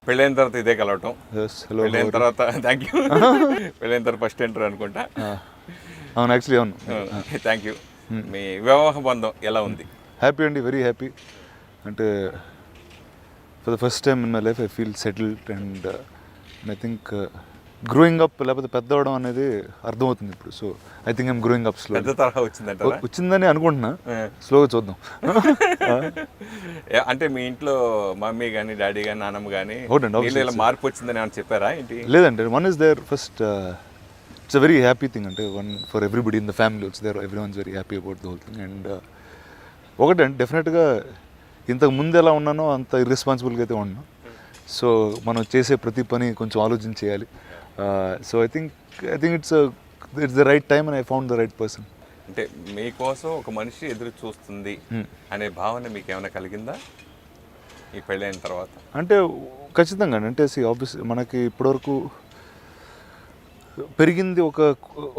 పెళ్ళైన తర్వాత ఇదే కలవటం. హలో పెళ్ళైన తర్వాత థ్యాంక్ యూ. పెళ్ళైన తర్వాత ఫస్ట్ ఎంటర్ అనుకుంటా. అవును, యాక్చువల్లీ అవును. Thank you. మీ వివాహ బంధం ఎలా ఉంది? హ్యాపీ అండి, వెరీ హ్యాపీ. అంటే for the first time in my life I feel settled and I think growing up లేకపోతే పెద్ద అవడం అనేది అర్థమవుతుంది ఇప్పుడు. So I think I'm growing up slow. పెద్ద తరహా వచ్చిందంటారా? వచ్చిందని అనుకుంటున్నా, స్లోగా చూద్దాం. అంటే మీ ఇంట్లో మమ్మీ కానీ డాడీ కానీ నాన్నమ్మ కానీ అవునండి, ఇలా మార్పు వచ్చిందని ఏమైనా చెప్పారా ఏంటి? లేదండి, one is there first. It's a very happy thing. అంటే one for everybody in the family it's there, everyone's very happy about the whole thing. And ఒకటండి, డెఫినెట్గా ఇంతకు ముందు ఎలా ఉన్నానో అంత ఇర్రెస్పాన్సిబుల్గా అయితే ఉన్నాను. సో మనం చేసే ప్రతి పని కొంచెం ఆలోచన చేయాలి. So I think it's the right time and I found the right person. అంటే మీకోసం ఒక మనిషి ఎదురు చూస్తుంది అనే భావన మీకు ఏమైనా కలిగిందా ఈ పెళ్ళైన తర్వాత? అంటే ఖచ్చితంగా అంటే ఆబ్వియస్ మనకి ఇప్పటివరకు పెరిగింది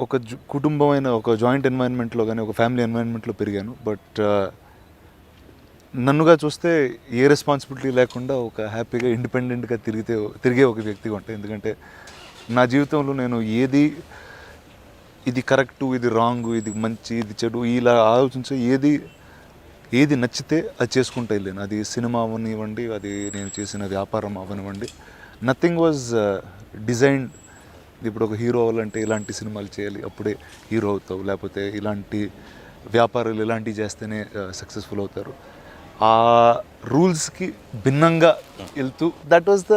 ఒక కుటుంబమైన ఒక జాయింట్ ఎన్వైరన్మెంట్లో కానీ ఒక ఫ్యామిలీ ఎన్వైరన్మెంట్లో పెరిగాను. బట్ నన్నుగా చూస్తే ఏ రెస్పాన్సిబిలిటీ లేకుండా ఒక హ్యాపీగా ఇండిపెండెంట్గా తిరిగే ఒక వ్యక్తిగా ఉంటాయి. ఎందుకంటే నా జీవితంలో నేను ఇది కరెక్టు, ఇది రాంగు, ఇది మంచి, ఇది చెడు ఇలా ఆలోచించే ఏది నచ్చితే అది చేసుకుంటూ వెళ్ళాను. అది సినిమా అవనివ్వండి, అది నేను చేసిన వ్యాపారం అవనివ్వండి, నథింగ్ వాజ్ డిజైన్డ్. ఇప్పుడు ఒక హీరో అవ్వాలంటే ఇలాంటి సినిమాలు చేయాలి, అప్పుడే హీరో అవుతావు, లేకపోతే ఇలాంటి వ్యాపారాలు ఇలాంటివి చేస్తేనే సక్సెస్ఫుల్ అవుతారు. ఆ రూల్స్కి భిన్నంగా వెళ్తూ that was the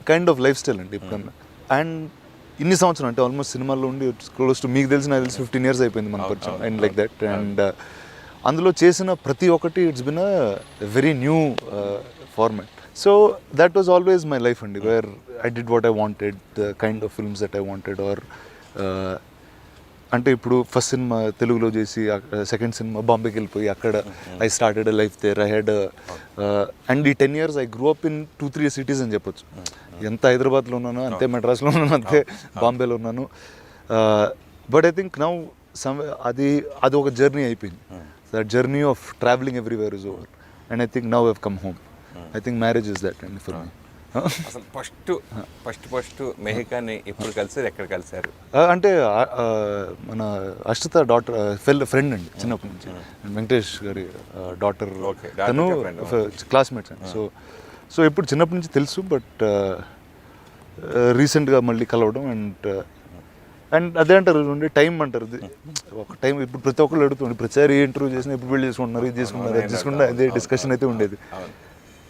kind of life style అండి ఇప్పుడన్నా. అండ్ ఇన్ని సంవత్సరం అంటే ఆల్మోస్ట్ సినిమాల్లో ఉండి క్లోజ్ టు మీకు తెలిసి నాకు తెలిసి 15 years అయిపోయింది మన పరిచయం అండ్ లైక్ దట్. అండ్ అందులో చేసిన ప్రతి ఒక్కటి it's been a very new format. So that was always my life అండి, where I did what I wanted, the kind of films that I wanted. Or అంటే ఇప్పుడు ఫస్ట్ సినిమా తెలుగులో చేసి second cinema బాంబేకి వెళ్ళిపోయి అక్కడ I started a life there. I had and ఈ 10 years I grew up in 2-3 cities అని చెప్పొచ్చు. ఎంత హైదరాబాద్లో ఉన్నాను అంతే, మెడ్రాస్లో ఉన్నాను అంతే, బాంబేలో ఉన్నాను. బట్ ఐ థింక్ నౌ అది ఒక జర్నీ అయిపోయింది. That journey of travelling everywhere is over and I think now I've come home. I think marriage is that and for me. అసలు ఫస్ట్ మెహికాని ఎప్పుడు కలిసారు, ఎక్కడ కలిసారు? అంటే మన అశ్రిత డాటర్ ఫ్రెండ్ అండి చిన్నప్పటి నుంచి, వెంకటేష్ గారి డాటర్, తను క్లాస్మేట్స్ అండి. సో ఇప్పుడు చిన్నప్పటి నుంచి తెలుసు, బట్ రీసెంట్గా మళ్ళీ కలవడం. అండ్ అదే అంటారు టైం అంటారు, ఒక టైం. ఇప్పుడు ప్రతి ఒక్కళ్ళు అడుగుతుంది, ప్రతిసారి ఇంటర్వ్యూ చేసినా ఎప్పుడు పెళ్లి చేసుకుంటున్నారు, ఇది చేసుకుంటున్నారు, అది చేసుకుంటున్నారు, అదే డిస్కషన్ అయితే ఉండేది.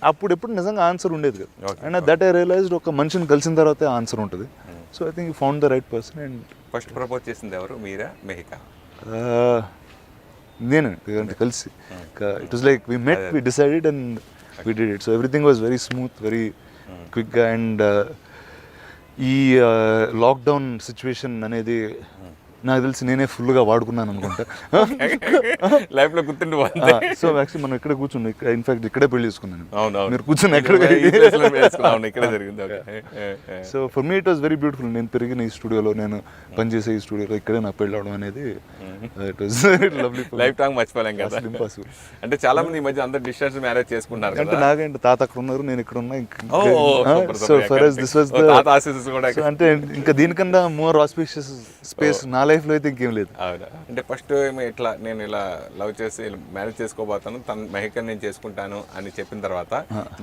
అప్పుడు ఎప్పుడు నిజంగా ఆన్సర్ ఉండేది కదా. అండ్ దట్ ఐ రియలైజ్డ్ ఒక మనిషిని కలిసిన తర్వాత ఆన్సర్ ఉంటుంది. So I think you found the right person. And first propose చేసింది ఎవరు, మీరా మెహికా? నేనండి, కలిసి. It was like we met, we decided and we did it. So everything was very smooth, very క్విక్గా. అండ్ ఈ లాక్డౌన్ సిచ్యువేషన్ అనేది నాకు తెలిసి నేనే ఫుల్గా వాడుకున్నాను అనుకుంటా లైఫ్లో గుర్తుండి. సో యాక్చువల్లీ మనం ఇక్కడ కూర్చున్నాం, ఇన్ఫాక్ట్ ఇక్కడే పెళ్లి చేసుకున్నాను. అవును, మీరు కూర్చుని ఎక్కడ ఇక్కడ జరిగింది. So for me it was very beautiful. నేను పెరిగిన ఈ స్టూడియోలో, నేను పనిచేసే ఈ స్టూడియోలో ఇక్కడే నాకు పెళ్ళి అవడం అనేది it was lovely. Lifetime మర్చిపోలేం కదా. ఇంపాసిబుల్. అంటే చాలా మంది ఈ మధ్య అందరు డిస్టెన్స్ మ్యారేజ్ చేసుకుంటారు. అంటే నాకేంటి తాత అక్కడ ఉన్నారు, నేను ఇక్కడ ఉన్నా. So for us this was the తాత ఆశీస్సులు కూడా. అంటే ఇంకా దీనికన్నా మోర్ ఆస్పిషియస్ స్పేస్ నా లైఫ్లో అయితే ఇంకేం లేదు. అంటే ఫస్ట్ ఇట్లా నేను ఇలా లవ్ చేసి మ్యారేజ్ చేసుకోబోతాను, తన మెహికా నేను చేసుకుంటాను అని చెప్పిన తర్వాత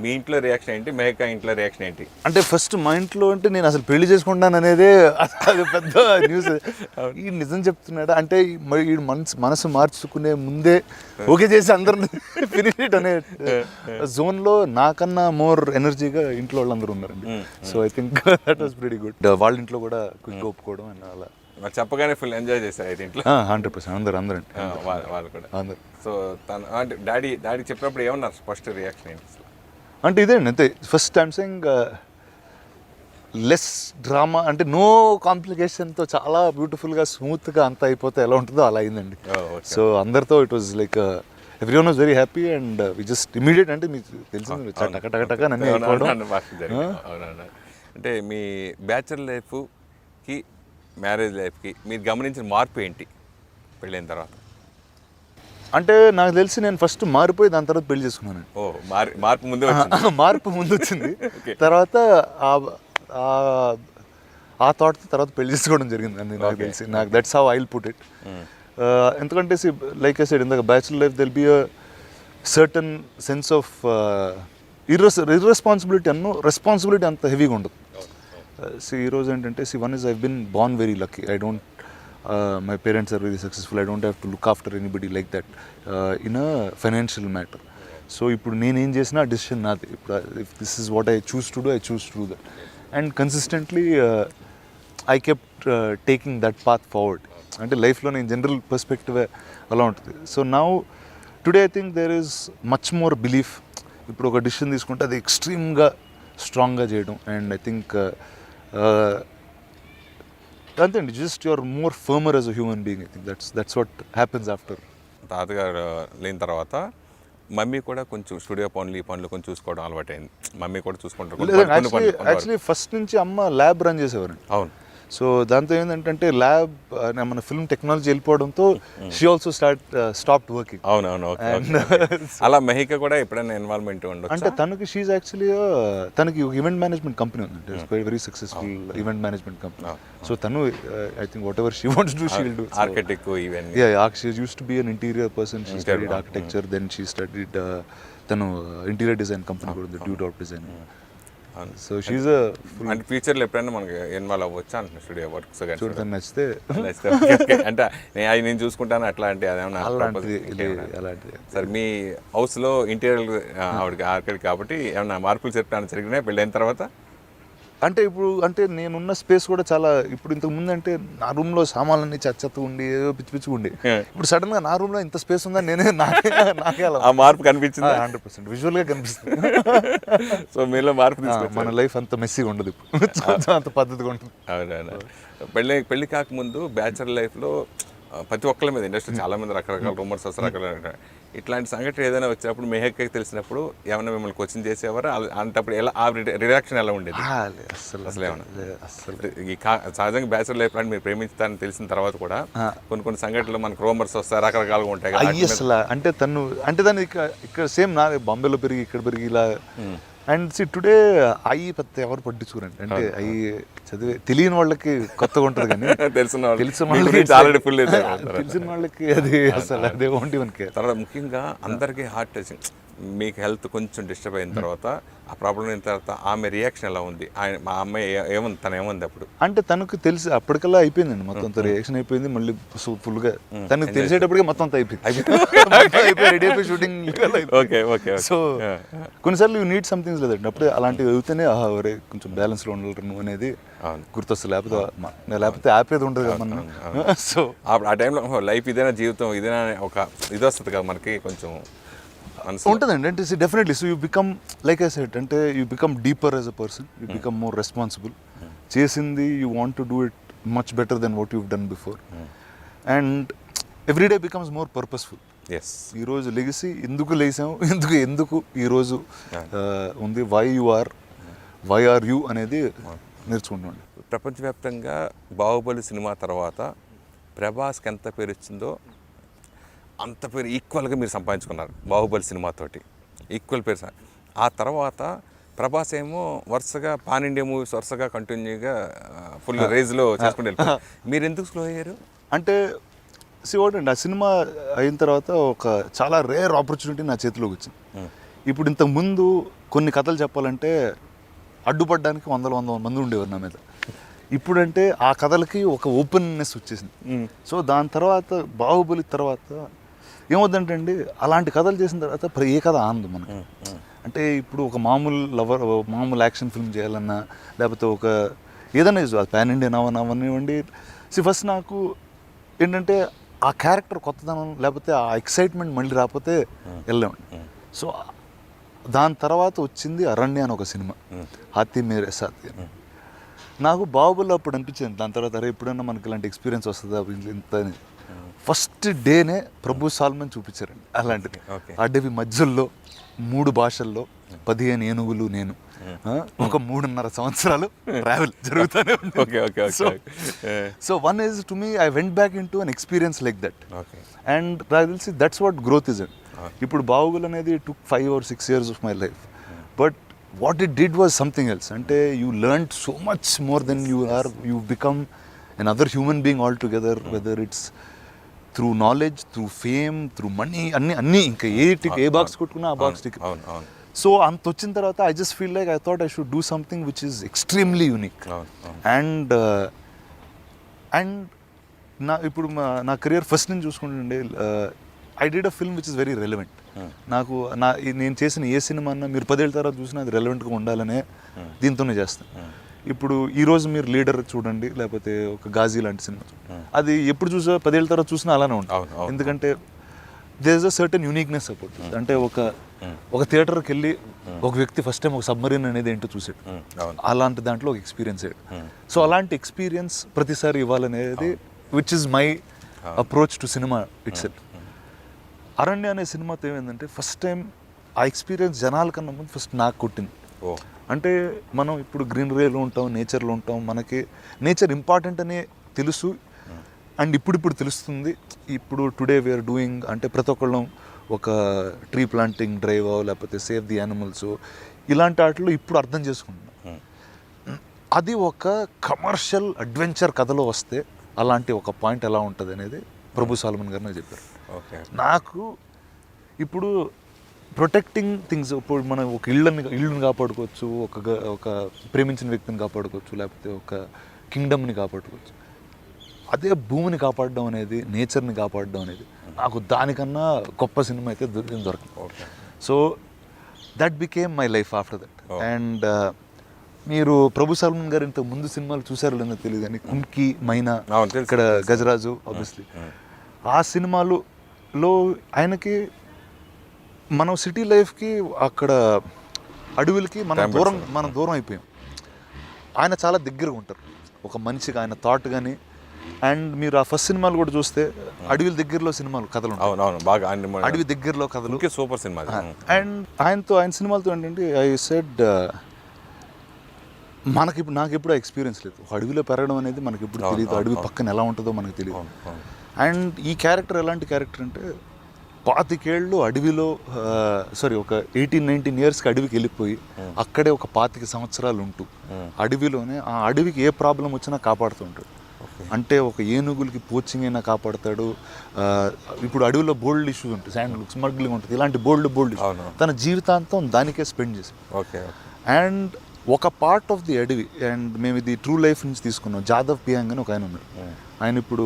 మీ ఇంట్లో రియాక్షన్ ఏంటి, మెహికా ఇంట్లో రియాక్షన్ ఏంటి? అంటే ఫస్ట్ మా ఇంట్లో అంటే నేను అసలు పెళ్లి చేసుకుంటాను అనేదే అది పెద్ద న్యూస్. ఈ నిజం చెప్తున్నాడా అంటే ఈ మనసు మార్చుకునే ముందే ఓకే చేసి అందరిని ఫినిష్ అనే జోన్లో నాకన్నా మోర్ ఎనర్జీగా ఇంట్లో వాళ్ళందరూ ఉన్నారండి. So I think that was very good. వాళ్ళ ఇంట్లో కూడా క్విక్ ఒప్పుకోవడం అండ్ అలా చెప్పగానే ఫుల్ ఎంజాయ్ చేశారు అయితే ఇంట్లో. 100% అందరూ వాళ్ళు కూడా అందరు. సో తను అంటే డాడీ చెప్పినప్పుడు ఏమన్నారు, ఫస్ట్ రియాక్షన్ ఏంటి? అంటే ఇదే అంతే, first I'm saying less drama, అంటే నో కాంప్లికేషన్తో చాలా బ్యూటిఫుల్గా స్మూత్గా అంతా అయిపోతే ఎలా ఉంటుందో అలా అయిందండి. సో అందరితో it was like everyone was very happy and we just immediate, అంటే మీకు తెలిసింది టక నన్ను అయిపోవడం. అంటే మీ బ్యాచులర్ లైఫ్కి మ్యారేజ్ లైఫ్కి మీరు గమనించిన మార్పు ఏంటి పెళ్ళైన తర్వాత? అంటే నాకు తెలిసి నేను ఫస్ట్ మారిపోయి దాని తర్వాత పెళ్లి చేసుకున్నాను. ఓ మార్పు ముందే వచ్చింది. మార్పు ముందు వచ్చింది, తర్వాత ఆ థాట్ తర్వాత పెళ్లి చేసుకోవడం జరిగింది అని నాకు తెలిసి. నాకు that's how I will put it. ఎందుకంటే లైక్ ఐ సెడ్ ఇందాక bachelor life there'll be a certain sense of irresponsibility responsibility అంత హెవీగా ఉండదు. ఈరోజు ఏంటంటే one is I been born very lucky. I don't my parents are very successful. I don't have to look after anybody like that in a financial matter. So ఇప్పుడు నేను ఏం చేసినా decision నాది. ఇప్పుడు if this is what I choose to do, I choose to do that. And consistently I kept taking that path forward. అంటే లైఫ్లో నేను general perspective అలా ఉంటుంది. So now today I think there is much more belief. ఇప్పుడు ఒక decision తీసుకుంటే అది ఎక్స్ట్రీమ్గా స్ట్రాంగ్గా చేయడం. అండ్ ఐ థింక్ అంతే అండి, just your more firmer as a human being. I think that's what happens after. తాతగారు లేని తర్వాత మమ్మీ కూడా కొంచెం స్టూడియో పనులు ఈ పనులు కొంచెం చూసుకోవడం అలవాటైంది. మమ్మీ కూడా చూసుకుంటారు. యాక్చువల్లీ ఫస్ట్ నుంచి అమ్మ ల్యాబ్ రన్ చేసేవారు. అవును. సో దాంతో ఏంటంటే ల్యాబ్ మన ఫిల్మ్ టెక్నాలజీ వెళ్ళిపోవడంతో షీ ఆల్సో స్టాప్డ్ వర్కింగ్. అవునవును. అలా మెహిక కూడా ఎప్పుడైనా ఇన్వాల్వ్మెంట్ ఉండదు. అంటే తనకి షీజ్ యాక్చువల్లీ తనకి ఈవెంట్ మేనేజ్మెంట్ కంపెనీ ఉంది, very successful event management company. So తను I think whatever she wants to she will do. Architect even she used to be an interior person. She studied architecture, then she studied తను interior design company కూడా ఉంది, duet design. So she's అంటే ఫ్యూచర్లో ఎప్పుడైనా మనకి involve అవ్వచ్చా అంటే studio works చూడతాను, నచ్చితే అంటే నేను చూసుకుంటాను అట్లాంటి అదేమన్నా అలాంటిది. సరే మీ హౌస్లో ఇంటీరియర్ ఆవిడకి ఆర్కిటెక్ట్ కాబట్టి ఏమన్నా మార్పులు చెప్పడానికి జరిగినాయి పెళ్ళైన తర్వాత? అంటే ఇప్పుడు అంటే నేనున్న స్పేస్ కూడా చాలా, ఇప్పుడు ఇంతకు ముందు అంటే నా రూమ్లో సామాన్లన్నీ చెత్త ఉండి ఏదో పిచ్చి పిచ్చి ఉండి, ఇప్పుడు సడన్గా నా రూమ్లో ఇంత స్పేస్ ఉందని నాకే ఆ మార్పు కనిపించింది. 100% విజువల్గా కనిపిస్తుంది. సో మీలో మార్పు మన లైఫ్ అంత మెస్సీగా ఉండదు ఇప్పుడు, అంత పద్ధతిగా ఉంటుంది. అవునవును. పెళ్ళి కాకముందు బ్యాచులర్ లైఫ్లో ప్రతి ఒక్కరి మీద ఇండస్ట్రీ చాలా మంది రకరకాల రూమర్స్ వస్తారు. రకరకాల ఇట్లాంటి సంఘటన ఏదైనా వచ్చినప్పుడు మెహక్కి తెలిసినప్పుడు ఏమైనా మిమ్మల్ని క్వశ్చన్ చేసేవారు? అంటప్పుడు ఎలా ఆ రియాక్షన్ ఎలా ఉండేది? అసలు ఏమన్నా సహజంగా బ్యాచులర్ లైఫ్ అంటే మీరు ప్రేమించుతారని తెలిసిన తర్వాత కూడా కొన్ని సంఘటనలు మనకు రూమర్స్ వస్తాయి, రకరకాలుగా ఉంటాయి. అసలు అంటే దాన్ని ఇక్కడ సేమ్ నా బాంబేలో పెరిగి ఇక్కడ పెరిగి ఇలా. అండ్ టుడే అయ్యి పెద్ద ఎవరు పట్టించుకోరండి. అంటే అయ్యి చదివే తెలియని వాళ్ళకి కొత్తగా ఉంటుంది, కానీ తెలిసిన వాళ్ళకి అది అసలు అదే ఓంటి మనకి. తర్వాత ముఖ్యంగా అందరికీ హార్ట్ టచింగ్, మీకు హెల్త్ కొంచెం డిస్టర్బ్ అయిన తర్వాత ఆ ప్రాబ్లం అయిన తర్వాత ఆమె రియాక్షన్ ఎలా ఉంది? మా అమ్మాయి ఏముంది, తను ఏముంది అప్పుడు? అంటే తనకు తెలిసి అప్పటికల్లా అయిపోయిందండి, మొత్తం అంత రియాక్షన్ అయిపోయింది. మళ్ళీ ఫుల్గా తనకు తెలిసేటప్పటికి మొత్తం అంతా అయిపోయింది, రెడీ అయిపోయి షూటింగ్. సో కొన్నిసార్లు యూ నీడ్ సంథింగ్స్ లేదండి, అప్పుడే అలాంటివి అవుతేనే ఒరే కొంచెం బ్యాలెన్స్లో ఉండాలి నువ్వు అనేది గుర్తొస్తుంది. లేకపోతే ఆపేది ఉండదు కదా మనం. సో ఆ టైంలో లైఫ్ ఇదేనా, జీవితం ఇదేనా ఒక ఇది వస్తుంది కదా మనకి కొంచెం ఉంటుందండి. అంటే definitely. So you become like I said, అంటే you become deeper as a person, you become more responsible. చేసింది you want to do it much better then what you've done before. And every day becomes more purposeful. ఈరోజు legacy ఎందుకు లేసాము, ఎందుకు ఈరోజు ఉంది, why are you అనేది నేర్చుకుంటున్నాండి. ప్రపంచవ్యాప్తంగా Baahubali cinema తర్వాత ప్రభాస్కి ఎంత పేరు వచ్చిందో అంత పేరు ఈక్వల్గా మీరు సంపాదించుకున్నారు బాహుబలి సినిమాతోటి, ఈక్వల్ పేరు. ఆ తర్వాత ప్రభాస్ ఏమో వరుసగా పాన్ ఇండియా మూవీస్ వరుసగా కంటిన్యూగా ఫుల్ రేజ్లో చేసుకుంటూ వెళ్ళిపోయారు. మీరు ఎందుకు స్లో అయ్యారు? అంటే ఒకటండి, ఆ సినిమా అయిన తర్వాత ఒక చాలా రేర్ ఆపర్చునిటీ నా చేతిలోకి వచ్చింది. ఇప్పుడు ఇంతకు ముందు కొన్ని కథలు చెప్పాలంటే అడ్డుపడడానికి వందల మంది ఉండేవారు నా మీద. ఇప్పుడంటే ఆ కథలకి ఒక ఓపెన్నెస్ వచ్చేసింది. సో దాని తర్వాత బాహుబలి తర్వాత ఏమవుతుందంటే అండి, అలాంటి కథలు చేసిన తర్వాత ఏ కథ ఆనందం మనకు. అంటే ఇప్పుడు ఒక మామూలు యాక్షన్ ఫిల్మ్ చేయాలన్నా, లేకపోతే ఒక ఏదైనా పాన్ ఇండియా అవనివ్వండి, ఫస్ట్ నాకు ఏంటంటే ఆ క్యారెక్టర్ కొత్తదనం లేకపోతే ఆ ఎక్సైట్మెంట్ మళ్ళీ రాకపోతే వెళ్ళామండి. సో దాని తర్వాత వచ్చింది అరణ్య అని ఒక సినిమా, హాతీ మేరే సాథీ. నాకు బాహుబలి అప్పుడు అనిపించింది, దాని తర్వాత అరే ఎప్పుడైనా మనకి ఇలాంటి ఎక్స్పీరియన్స్ వస్తుందా ఇంత అని. ఫస్ట్ డేనే ప్రభు సాల్మన్ చూపించారండి అలాంటిది. ఆ డేవి మధ్యలో 3 భాషల్లో 15 ఏనుగులు నేను, ఒక 3.5 సంవత్సరాలు ట్రావెల్ జరుగుతూనే ఉంది. Okay okay okay. So one is to me I went back in to an experience like that, okay and నాకు తెలిసి that's what growth is in. ఇప్పుడు బాహుబలి అనేది took 5 or 6 years of my life, but what it did was something else. అంటే you learn so much more then you become an other human being all together, whether it's through knowledge, through fame, through money, అన్నీ ఇంకా ఏ box కొట్టుకున్నా ఆ box ticket. అవును అవును so అంత వచ్చిన తర్వాత I just feel like I thought I should do something which is extremely unique. And ఇప్పుడు నా కెరియర్ ఫస్ట్ నుంచి చూసుకుంటుండే I did a film which is very relevant. నాకు నేను చేసిన ఏ సినిమా అన్నా మీరు 10 ఏళ్ళ తర్వాత చూసినా అది రెలవెంట్గా ఉండాలనే దీంతోనే చేస్తాను. ఇప్పుడు ఈరోజు మీరు లీడర్ చూడండి, లేకపోతే ఒక గాజీ లాంటి సినిమా చూడండి, అది ఎప్పుడు చూసా 10 ఏళ్ళ తర్వాత చూసినా అలానే ఉంటుంది. ఎందుకంటే there is a certain uniqueness about. అంటే ఒక థియేటర్కి వెళ్ళి ఒక వ్యక్తి ఫస్ట్ టైం ఒక సబ్మరీన్ అనేది ఏంటో చూసాడు, అలాంటి దాంట్లో ఒక ఎక్స్పీరియన్స్ అయ్యాడు. సో అలాంటి ఎక్స్పీరియన్స్ ప్రతిసారి ఇవ్వాలనేది which is my approach to cinema itself. Aranya అనే సినిమాతో ఏమైందంటే ఫస్ట్ టైం ఆ ఎక్స్పీరియన్స్ జనాల కన్నా ముందు ఫస్ట్ నాకు కొట్టింది. అంటే మనం ఇప్పుడు గ్రీనరీలో ఉంటాం, నేచర్లో ఉంటాం, మనకి నేచర్ ఇంపార్టెంట్ అని తెలుసు, అండ్ ఇప్పుడు తెలుస్తుంది. ఇప్పుడు టుడే వీఆర్ డూయింగ్ అంటే ప్రతి ఒక్కళ్ళం ఒక ట్రీ ప్లాంటింగ్ డ్రైవ్ లేకపోతే సేవ్ ది యానిమల్స్, ఇలాంటి వాటిలో ఇప్పుడు అర్థం చేసుకుంటున్నాం. అది ఒక కమర్షియల్ అడ్వెంచర్ కథలో వస్తే అలాంటి ఒక పాయింట్ ఎలా ఉంటుంది అనేది ప్రభు సాల్మన్ గారు నాకు చెప్పారు. నాకు ఇప్పుడు ప్రొటెక్టింగ్ థింగ్స్, ఇప్పుడు మనం ఒక ఇళ్ళని కాపాడుకోవచ్చు, ఒక ప్రేమించిన వ్యక్తిని కాపాడుకోవచ్చు, లేకపోతే ఒక కింగ్డమ్ని కాపాడుకోవచ్చు. అదే భూమిని కాపాడడం అనేది, నేచర్ని కాపాడడం అనేది నాకు దానికన్నా గొప్ప సినిమా అయితే దొరకదు. So that became my life after that. And మీరు ప్రభు సల్మాన్ గారు ఇంత ముందు సినిమాలు చూసారో లేదో తెలియదు కానీ కుంకి, మైనా, ఇక్కడ గజరాజు, ఆబ్వియస్లీ ఆ సినిమాలో ఆయనకి మనం సిటీ లైఫ్కి అక్కడ అడవులకి మనం దూరం అయిపోయాం. ఆయన చాలా దగ్గరగా ఉంటారు ఒక మనిషిగా, ఆయన థాట్ కానీ. అండ్ మీరు ఆ ఫస్ట్ సినిమాలు కూడా చూస్తే అడవిల దగ్గరలో కథలు బాగా అడవి దగ్గరలో కథలు సూపర్ సినిమా. అండ్ ఆయన సినిమాలతో ఏంటంటే ఐ సెడ్ నాకు ఎప్పుడు ఎక్స్పీరియన్స్ లేదు. అడవిలో పెరగడం అనేది మనకి ఎప్పుడు తెలియదు, అడవి పక్కన ఎలా ఉంటుందో మనకు తెలియదు. అండ్ ఈ క్యారెక్టర్ ఎలాంటి క్యారెక్టర్ అంటే 25 ఏళ్ళు అడవిలో ఒక 18-19 yearsకి అడవికి వెళ్ళిపోయి అక్కడే ఒక 25 సంవత్సరాలు ఉంటూ అడవిలోనే ఆ అడవికి ఏ ప్రాబ్లం వచ్చినా కాపాడుతూ ఉంటాడు. అంటే ఒక ఏనుగులకి పోచింగ్ అయినా కాపాడతాడు. ఇప్పుడు అడవిలో బోల్డ్ ఇష్యూస్ ఉంటాయి, శాండ్ స్మగ్లింగ్ ఉంటుంది, ఇలాంటి బోల్డ్ ఇష్యూస్ తన జీవితాంతం దానికే స్పెండ్ చేశాడు. అండ్ ఒక పార్ట్ ఆఫ్ ది అడవి, అండ్ మేము ఇది ట్రూ లైఫ్ నుంచి తీసుకున్నాం. జాదవ్ పియాంగ్ అని ఒక ఆయన ఉన్నారు. ఆయన ఇప్పుడు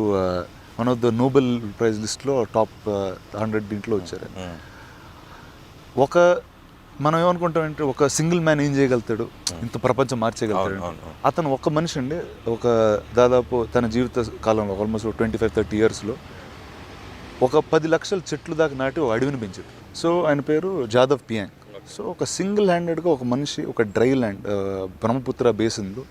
one of the Nobel prize లిస్ట్లో టాప్ 100 దీంట్లో వచ్చారు. మనం ఏమనుకుంటామంటే ఒక సింగిల్ మ్యాన్ ఏం చేయగలుగుతాడు, ఇంత ప్రపంచం మార్చేయగలుగుతాడు. అతను ఒక మనిషి అండి, దాదాపు తన జీవిత కాలంలో ఆల్మోస్ట్ 25-30 yearsలో ఒక 10 లక్షల చెట్లు దాకా నాటి ఒక అడవిని పెంచాడు. సో ఆయన పేరు జాదవ్ పియాంగ్. సో ఒక సింగిల్ హ్యాండెడ్గా ఒక మనిషి ఒక డ్రై ల్యాండ్ బ్రహ్మపుత్ర బేసిన్లో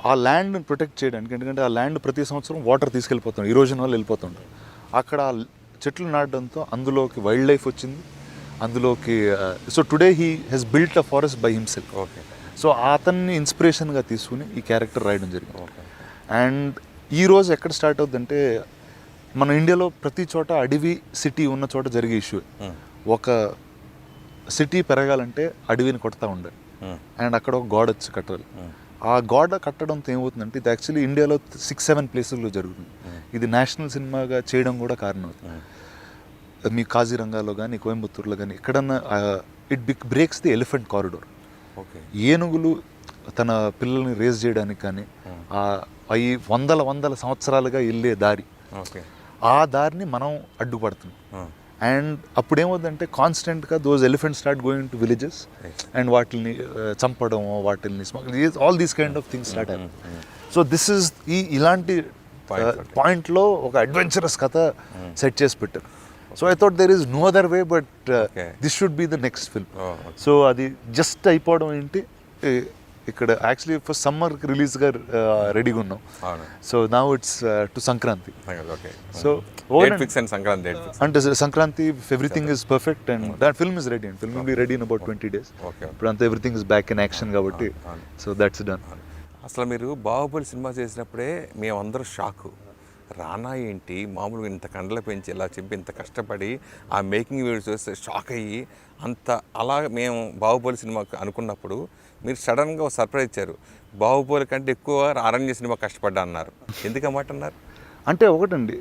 ఆ ల్యాండ్ని ప్రొటెక్ట్ చేయడానికి, ఎందుకంటే ఆ ల్యాండ్ ప్రతి సంవత్సరం వాటర్ తీసుకెళ్ళిపోతుంది, ఈరోజన్ వల్ల వెళ్ళిపోతుంటారు. అక్కడ చెట్లు నాటడంతో అందులోకి వైల్డ్ లైఫ్ వచ్చింది, అందులోకి so today he has built a forest by himself. So అతన్ని ఇన్స్పిరేషన్గా తీసుకుని ఈ క్యారెక్టర్ రాయడం జరిగింది. అండ్ ఈరోజు ఎక్కడ స్టార్ట్ అవుతుందంటే మన ఇండియాలో ప్రతి చోట అడవి సిటీ ఉన్న చోట జరిగే ఇష్యూ. ఒక సిటీ పెరగాలంటే అడవిని కొడతా ఉండాలి, అండ్ అక్కడ ఒక గోడ వచ్చి కట్టాలి. ఆ గోడ కట్టడంతో ఏమవుతుందంటే ఇది యాక్చువల్లీ ఇండియాలో 6-7 ప్లేసెస్లో జరుగుతుంది. ఇది నేషనల్ సినిమాగా చేయడం కూడా కారణం అవుతుంది. మీ కాజీరంగాలో కానీ కోయంబత్తూరులో కానీ ఎక్కడన్నా it breaks the elephant corridor. ఏనుగులు తన పిల్లల్ని రేజ్ చేయడానికి కానీ అవి వందల సంవత్సరాలుగా వెళ్ళే దారి, ఆ దారిని మనం అడ్డుపడుతున్నాం. అండ్ అప్పుడు ఏమవుతుందంటే కాన్స్టెంట్గా those elephants start going to villages and వాటిని చంపడం, వాటిని all these kind of things start అయ్యాయి. సో దిస్ ఇస్ ఇలాంటి పాయింట్లో ఒక అడ్వెంచరస్ కథ సెట్ చేసి పెట్టారు. So I thought there is no other way but this should be the next film. So అది జస్ట్ అయిపోవడం ఏంటి, ఇక్కడ యాక్చువల్లీ ఫస్ట్ సమ్మర్కి రిలీజ్గా రెడీగా ఉన్నాం. అవును. So now it's to Sankranti. Okay. So date fix and Sankranti date fix. అంటే Sankranti everything is perfect and that film is ready and film will be ready in about 20 days. Okay. ఇప్పుడు అంతా everything is back in action కాబట్టి so that's done. అసలు మీరు Baahubali cinema చేసినప్పుడే మేమందరూ షాకు. రానా ఏంటి మామూలుగా ఇంత కండలు పెంచి ఇలా చెప్పి ఇంత కష్టపడి ఆ మేకింగ్ వీడియోస్ చూస్తే షాక్ అయ్యి అంత అలా మేము బాహుబలి సినిమా అనుకున్నప్పుడు మీరు సడన్గా ఒక సర్ప్రైజ్ ఇచ్చారు. బాహుబలి కంటే ఎక్కువ అరణ్య సినిమా కష్టపడ్డా అన్నారు. ఎందుకు అన్నమాట అన్నారు? అంటే ఒకటండి,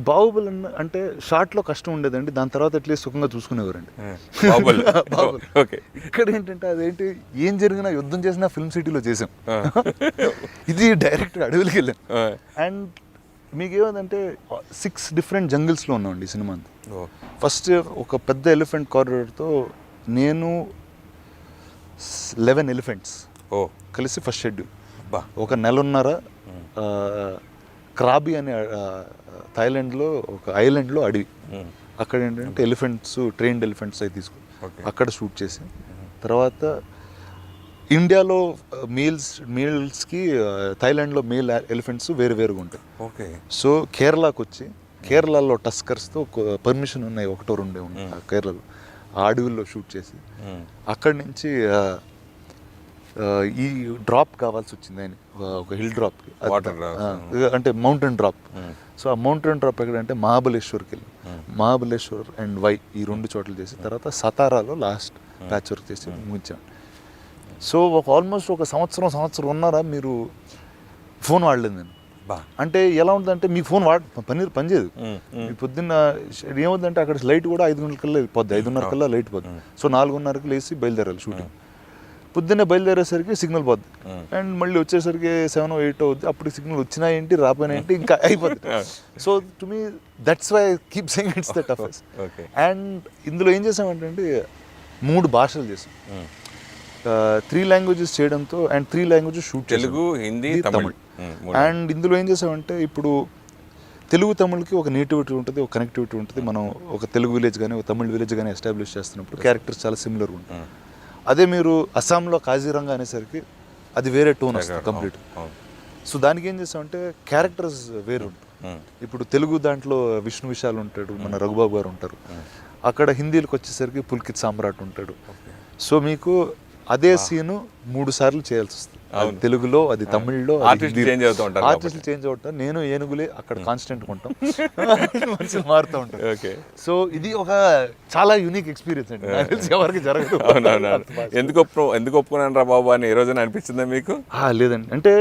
బాహుబలి అంటే షార్ట్లో కష్టం ఉండేదండి, దాని తర్వాత అట్లీస్ట్ సుఖంగా చూసుకునేవారండి. బాహుబలి. ఓకే. ఇక్కడ ఏంటంటే అదేంటి ఏం జరిగినా యుద్ధం చేసినా ఫిల్మ్ సిటీలో చేసాం. ఇది డైరెక్ట్ అడవులకి వెళ్ళాం. అండ్ మీకు ఏమందంటే 6 different జంగిల్స్లో ఉన్నామండి ఈ సినిమా అంతా. ఫస్ట్ ఒక పెద్ద ఎలిఫెంట్ కారిడార్తో నేను 11 elephants కలిసి ఫస్ట్ షెడ్యూల్. ఒక నెలన్నర క్రాబీ అనే థాయిలాండ్లో ఒక ఐలాండ్లో అడవి. అక్కడ ఏంటంటే ఎలిఫెంట్స్, ట్రైన్డ్ ఎలిఫెంట్స్ అవి తీసుకుని అక్కడ షూట్ చేసి, తర్వాత ఇండియాలో మేల్స్కి థాయిలాండ్లో మేల్ ఎలిఫెంట్స్ వేరుగా ఉంటాయి. ఓకే. సో కేరళకు వచ్చి కేరళలో టస్కర్స్తో పర్మిషన్ ఉన్నాయి, 1-2 ఉన్నాయి కేరళలో. ఆ అడవుల్లో షూట్ చేసి అక్కడి నుంచి ఈ డ్రాప్ కావాల్సి వచ్చింది ఆయన, ఒక హిల్ డ్రాప్, అంటే మౌంటైన్ డ్రాప్. సో ఆ మౌంటైన్ డ్రాప్ ఎక్కడంటే మహాబలేశ్వర్కి వెళ్ళి, మహాబలేశ్వర్ అండ్ వై ఈ 2 చోట్ల చేసి, తర్వాత సతారాలో లాస్ట్ ప్యాచ్ వర్క్ చేసి ముగించాం. సో ఆల్మోస్ట్ ఒక సంవత్సరం ఉన్నారా మీరు ఫోన్ వాడలేదు నేను. అంటే ఎలా ఉంటుందంటే మీ ఫోన్ పనిచేయదు. మీ పొద్దున్న ఏమవుతుందంటే అక్కడ లైట్ కూడా 5 గంటలకల్లా వెళ్ళిపోద్ది, 5:30 కల్లా లైట్ పోద్ది. సో 4:30కి లేచి బయలుదేరాలి షూటింగ్. పొద్దున్నే బయలుదేరేసరికి సిగ్నల్ పోద్ది, అండ్ మళ్ళీ వచ్చేసరికి 7 or 8 అవుద్ది. అప్పుడు సిగ్నల్ వచ్చినా ఏంటి రాపోయినా ఏంటి ఇంకా అయిపోద్ది. So to me that's why keep saying it's the toughest. And ఇందులో ఏం చేసామంటే 3 భాషలు చేసాం, 3 languages చేయడంతో, and 3 languages shoot, Telugu, Hindi, Tamil. And ఇందులో ఏం చేసామంటే ఇప్పుడు తెలుగు తమిళ్కి ఒక నేటివిటీ ఉంటుంది, ఒక కనెక్టివిటీ ఉంటుంది. మనం ఒక తెలుగు విలేజ్ కానీ ఒక తమిళ్ విలేజ్ కానీ ఎస్టాబ్లిష్ చేస్తున్నప్పుడు క్యారెక్టర్స్ చాలా సిమిలర్గా ఉంటాయి. అదే మీరు అస్సాంలో కాజీరంగా అనేసరికి అది వేరే టోన్ వస్తుంది కంప్లీట్. సో దానికి ఏం చేసామంటే క్యారెక్టర్స్ వేరు ఉంటాయి. ఇప్పుడు తెలుగు దాంట్లో విష్ణు విశాల్ ఉంటాడు, మన రఘుబాబు గారు ఉంటారు. అక్కడ హిందీలకు వచ్చేసరికి పుల్కిత్ సామ్రాట్ ఉంటాడు. సో మీకు అదే సీను 3 సార్లు చేయాల్సి వస్తుంది. తెలుగులో, అది తమిళ్లో, ఆర్టిస్టులు చేంజ్ అవుతారు. నేను ఏనుగులే అక్కడ కాన్స్టెంట్ ఉంటాం, మనుషులు మారుతూ ఉంటారు. ఓకే. సో ఇది ఒక చాలా యూనిక్ ఎక్స్పీరియన్స్ అండి, నాకు తెలిసి ఎవరికి జరగదు. ఎందుకు ఒప్పుకున్నాను రా బాబు అని ఏ రోజున అనిపించిందా మీకు? లేదండి, అంటే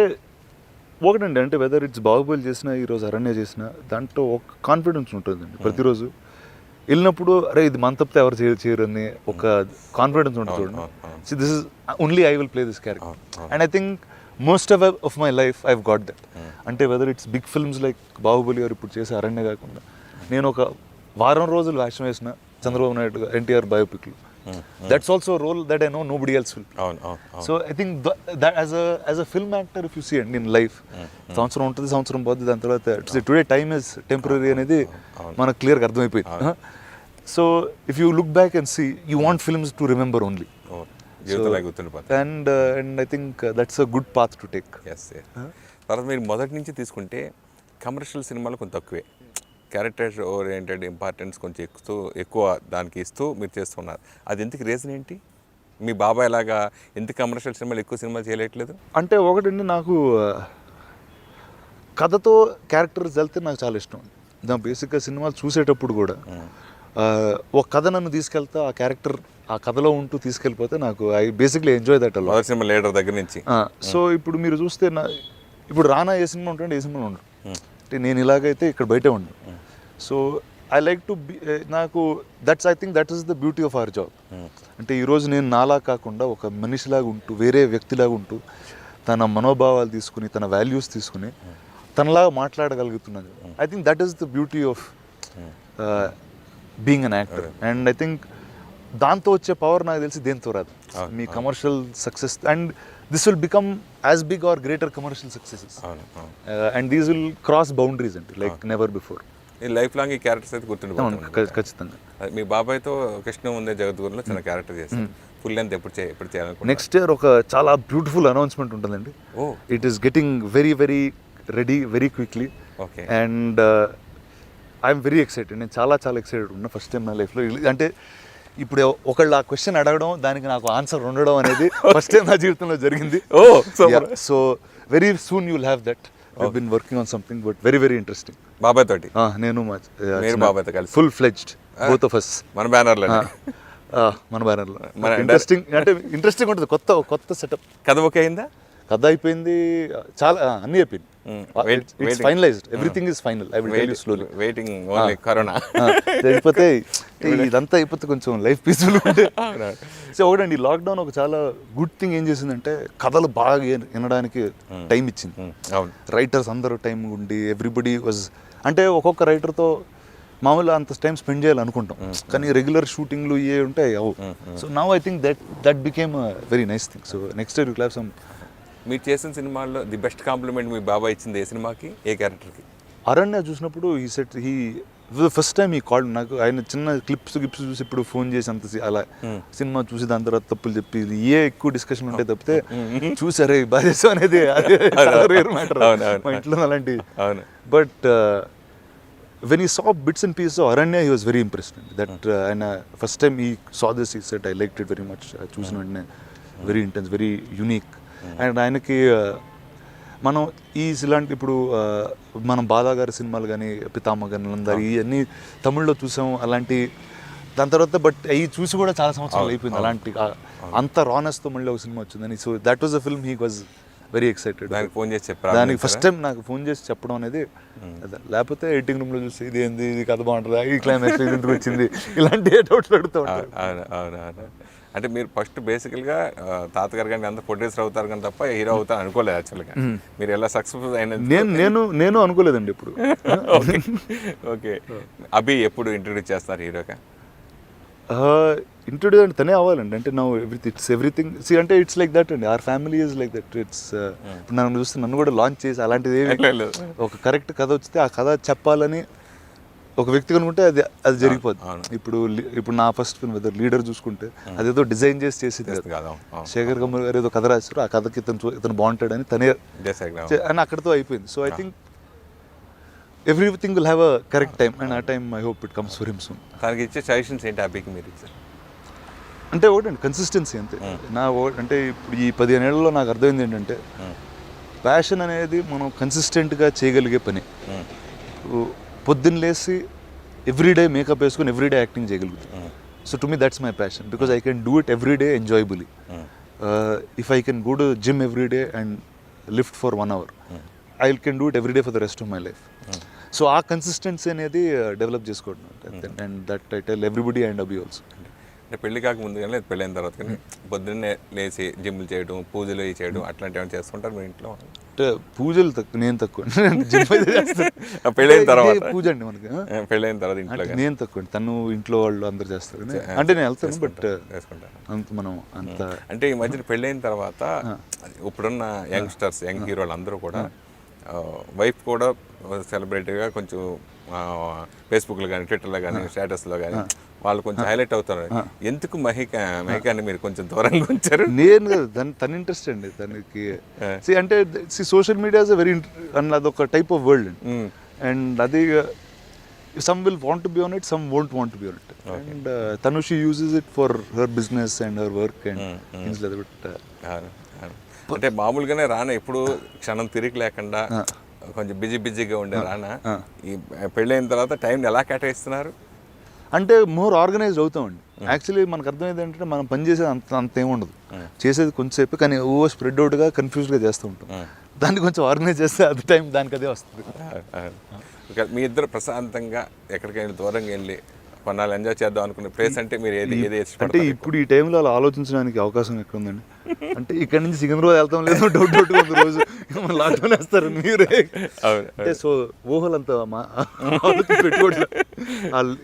ఒకటండి, అంటే వెదర్ ఇట్స్ బాహుబలి చేసినా ఈరోజు అరణ్య చేసినా దాంట్లో ఒక కాన్ఫిడెన్స్ ఉంటుందండి. ప్రతిరోజు వెళ్ళినప్పుడు అరే ఇది మన తప్పితే ఎవరు చేయరని ఒక కాన్ఫిడెన్స్ ఉంటుంది చూడండి. So this is only I will play this character, and I think most of my life I got that. అంటే whether it's big films like Baahubali గారు ఇప్పుడు చేసే అరణ్య కాకుండా, నేను ఒక వారం రోజులు వేషం వేసిన చంద్రబాబు నాయుడు గారు ఎన్టీఆర్ బయోపిక్లో, that's also role that I know nobody else will. So I think that as a film actor if you see and in life, సంవత్సరం ఉంటుంది, సంవత్సరం పోతుంది, దాని తర్వాత టుడే టైమ్ ఇస్ టెంపరీ అనేది మనకు క్లియర్గా అర్థమైపోయింది. So if you look back and see you want films to remember only, and I think that's a good path to take. తర్వాత మీరు మొదటి నుంచి తీసుకుంటే కమర్షియల్ సినిమాలు కొంచెం తక్కువే, క్యారెక్టర్ ఓరియంటెడ్ ఇంపార్టెన్స్ కొంచెం ఎక్కువ దానికి ఇస్తూ మీరు చేస్తున్నారు. అది ఎందుకు రీజన్ ఏంటి? మీ బాబాయ్ లాగా ఎందుకు కమర్షియల్ సినిమాలు ఎక్కువ సినిమాలు చేయలేట్లేదు? అంటే ఒకటండి, నాకు కథతో క్యారెక్టర్స్ వెళ్తే నాకు చాలా ఇష్టం. నా బేసిక్గా సినిమాలు చూసేటప్పుడు కూడా ఒక కథ నన్ను తీసుకెళ్తా, ఆ క్యారెక్టర్ ఆ కథలో ఉంటూ తీసుకెళ్ళిపోతే నాకు ఐ బేసిక్లీ ఎంజాయ్ దట్ అలా. సినిమా లీడర్ దగ్గర నుంచి. సో ఇప్పుడు మీరు చూస్తే ఇప్పుడు రానా ఏ సినిమా ఉంటాడు, ఏ సినిమాలో ఉండడు. అంటే నేను ఇలాగైతే ఇక్కడ బయటే ఉండను. So I like to be, నాకు I think that is the beauty of our job. అంటే ఈరోజు నేను నాలా కాకుండా ఒక మనిషిలాగా ఉంటూ, వేరే వ్యక్తిలాగా ఉంటూ, తన మనోభావాలు తీసుకుని, తన వాల్యూస్ తీసుకుని తనలాగా మాట్లాడగలుగుతున్నాను. I think that is the beauty of being an actor. And I think దాంతో వచ్చే పవర్ నాకు తెలిసి దేంతో రాదు. మీ commercial success, and this will become as big or greater commercial successes, and these will cross boundaries అంటే like never before. Lifelong ఈ characters అయితే గుర్తుండిపోతాయి ఖచ్చితంగా. మీ బాబాయ్తో కృష్ణ ఉందే జగద్గురులో చిన్న క్యారెక్టర్ చేశారు. ఫుల్ లెంత్ ఎప్పుడు చేయాలనుకుంటున్నారు? నెక్స్ట్ ఇయర్ ఒక చాలా బ్యూటిఫుల్ అనౌన్స్మెంట్ ఉంటుందండి. Oh it is getting very very ready very quickly okay. And I'm very excited. నేను చాలా చాలా ఎక్సైటెడ్ ఉన్నా ఫస్ట్ టైం నా లైఫ్లో. అంటే ఇప్పుడు ఒకళ్ళు ఆ క్వశ్చన్ అడగడం దానికి నాకు ఆన్సర్ ఉండడం అనేది ఫస్ట్ టైం నా జీవితంలో జరిగింది. Oh super. So very soon you will have that. I been working on something but very very interesting. బాబాయ్ తోటి నేను మీరు బాబాయ్తో కలిసి full fledged both of us మన బ్యానర్లో మన బ్యానర్లో. ఇంట్రెస్టింగ్ ఉంటుంది. కొత్త సెటప్. కథ ఓకే అయిందా? కథ అయిపోయింది, చాలా అన్నీ అయిపోయింది. It's finalised, everything is final. I will tell you slowly. Waiting only corona అయిపోతే ఇదంతా అయిపోతే కొంచెం లైఫ్ పీస్ఫుల్ ఉంటే. సో ఒకటండి, లాక్డౌన్ ఒక చాలా గుడ్ థింగ్ ఏం చేసిందంటే కథలు బాగా వినడానికి టైం ఇచ్చింది. అవును, రైటర్స్ అందరూ టైం ఉండి ఎవ్రీబడి వాజ్, అంటే ఒక్కొక్క రైటర్తో మామూలుగా అంత టైం స్పెండ్ చేయాలనుకుంటాం కానీ రెగ్యులర్ షూటింగ్లు ఇవే ఉంటాయి అవు. So now I think that became very nice thing. So next year you clap some. మీరు చేసిన సినిమాల్లో ది బెస్ట్ కాంప్లిమెంట్ మీ బాబాయ్ ఇచ్చింది ఏ సినిమాకి, ఏ క్యారెక్టర్కి? అరణ్య చూసినప్పుడు ఈ సెట్ ఫస్ట్ టైం ఈ కాల్ నాకు. ఆయన చిన్న క్లిప్స్ చూసి ఇప్పుడు ఫోన్ చేసి అంత అలా సినిమా చూసి దాని తర్వాత తప్పులు చెప్పి ఏ ఎక్కువ డిస్కషన్ ఉంటే తప్పితే చూసారే బాగా చేసాం అనేది రేర్ మ్యాటర్ మా ఇంట్లో అలాంటి. But when he saw bits and pieces of Aranya, he was very impressed. And first time he saw this, he said, I liked it very much. చూసిన వెంటనే very intense, very unique. And ఆయనకి మనం ఇలాంటి ఇప్పుడు మనం బాలా గారి సినిమాలు కానీ పితామహ గారి నందారి ఇవన్నీ తమిళ్లో చూసాం అలాంటి. దాని తర్వాత బట్ అవి చూసి కూడా చాలా సంవత్సరాలు అయిపోయింది. అలాంటి అంత రానెస్తో మళ్ళీ ఒక సినిమా వచ్చిందని. So that was a film he was very excited. దానికి ఫోన్ చేసి చెప్పారు? దానికి ఫస్ట్ టైం నాకు ఫోన్ చేసి చెప్పడం అనేది, లేకపోతే ఎడిటింగ్ రూమ్లో చూసి ఇది ఏంది, ఇది కథ బాగుంటుందా, ఈ క్లైమాక్స్ ఇది ఎందుకు వచ్చింది, ఇలాంటి డౌట్స్ అడుగుతూ ఉంటారు. అవును. అంటే మీరు ఫస్ట్ బేసికల్గా తాతగారు కానీ అంత ప్రొడ్యూసర్ అవుతారు కానీ తప్ప హీరో అవుతారు అనుకోలేదు యాక్చువల్గా. మీరు ఎలా సక్సెస్ఫుల్ అయినది నేను అనుకోలేదండి ఇప్పుడు. ఓకే. అభి ఎప్పుడు ఇంట్రడ్యూస్ చేస్తారు హీరోగా? ఇంట్రడ్యూస్ అంటే తనే అవ్వాలండి. అంటే నా ఎవ్రీథింగ్ అంటే ఇట్స్ లైక్ దట్ అండి. Or family is like that. It's ఇప్పుడు నన్ను చూస్తే నన్ను కూడా లాంచ్ చేసి అలాంటిది ఏమి, ఒక కరెక్ట్ కథ వచ్చితే ఆ కథ చెప్పాలని ఒక వ్యక్తి కనుకుంటే అది జరిగిపోద్ది. ఇప్పుడు నా ఫస్ట్ ఫిల్మ్ లీడర్ చూసుకుంటే అదేదో డిజైన్ చేసేది కాదు. శేఖర్ కమల్ గారు ఏదో కథ రాశారు, ఆ కథకి ఇతను బాగుంటాడని తనే అని అక్కడితో అయిపోయింది. So I think everything will have a correct time and ఆ time I hope it comes for him soon. తనకి ఇచ్చే సజెషన్స్ ఏంటి అభికి మీరు ఇచ్చారు? అంటే ఒకటండి కన్సిస్టెన్సీ అంతే. అంటే ఇప్పుడు ఈ 15 ఏళ్లలో నాకు అర్థమైంది ఏంటంటే ప్యాషన్ అనేది మనం కన్సిస్టెంట్గా చేయగలిగే పని. పొద్దున్న లేసి ఎవ్రీడే మేకప్ వేసుకొని ఎవ్రీడే యాక్టింగ్ చేయగలుగుతాం. So to me that's my passion because I can do it everyday enjoyably. If I can go to gym everyday and lift for 1 hour, I can do it everyday for the rest of my life. So ఆ consistency అనేది develop చేసుకోవడం. And that I tell everybody and Abhi also. అంటే పెళ్లి కాక ముందు కానీ లేదు పెళ్ళైన తర్వాత కానీ పొద్దున్నే లేచి జిమ్లు చేయడం, పూజలు చేయడం అట్లాంటివి ఏమైనా చేస్తుంటారు మీ ఇంట్లో? అంటే పూజలు తక్కువ, నేను తక్కువ. పెళ్ళైన తర్వాత పూజ అండి మనకి. పెళ్ళైన తర్వాత ఇంట్లో నేను తక్కువ, తను ఇంట్లో వాళ్ళు అందరు చేస్తారు. అంటే నేను వెళ్తాను బట్ అంత మనం అంత. అంటే ఈ మధ్యన పెళ్ళైన తర్వాత ఇప్పుడున్న యంగ్స్టర్స్, యంగ్ హీరోలు అందరూ కూడా వైఫ్ కూడా సెలబ్రిటీగా కొంచెం ఫేస్బుక్లో కానీ ట్విట్టర్లో కానీ స్టేటస్లో కానీ వాళ్ళు కొంచెం హైలైట్ అవుతారు. ఎందుకు మహికాని మీరు కొంచెం దూరంగా ఉంచారు? నేను తన ఇంట్రెస్ట్ అండి తనకి. అంటే సోషల్ మీడియా ఇస్ వెరీ అదొక టైప్ ఆఫ్ వరల్డ్ అండ్ అది some will want to be on it, some won't want to be on it. And Tanushi uses it for her business and her work and things like that. అంటే మామూలుగానే రానా ఎప్పుడు క్షణం తిరిగి లేకుండా కొంచెం బిజీగా ఉండే రానా ఈ పెళ్ళైన తర్వాత టైం ఎలా కేటాయిస్తున్నారు? అంటే మోర్ ఆర్గనైజ్డ్ అవుతామండి. యాక్చువల్లీ మనకు అర్థమైంది ఏంటంటే మనం పని చేసేది అంత ఏముండదు, చేసేది కొంచెంసేపు కానీ స్ప్రెడ్ అవుట్గా కన్ఫ్యూజ్గా చేస్తూ ఉంటాం. దాన్ని కొంచెం ఆర్గనైజ్ చేస్తే అది టైం దానికి అదే వస్తుంది. మీ ఇద్దరు ప్రశాంతంగా ఎక్కడికైనా దూరంగా వెళ్ళి కొన్నాళ్ళు ఎంజాయ్ చేద్దాం అనుకునే ప్లేస్ అంటే మీరు ఏది అంటే ఇప్పుడు ఈ టైంలో అలా ఆలోచించడానికి అవకాశం ఎక్కడ ఉందండి? అంటే ఇక్కడ నుంచి సికింద్రాబాద్ వెళ్తాం లేదు డౌట్ ఉంది రోజు లాక్డౌన్ వేస్తారు మీరే. అంటే సో ఊహలంతా పెట్టుకోవట్లేదు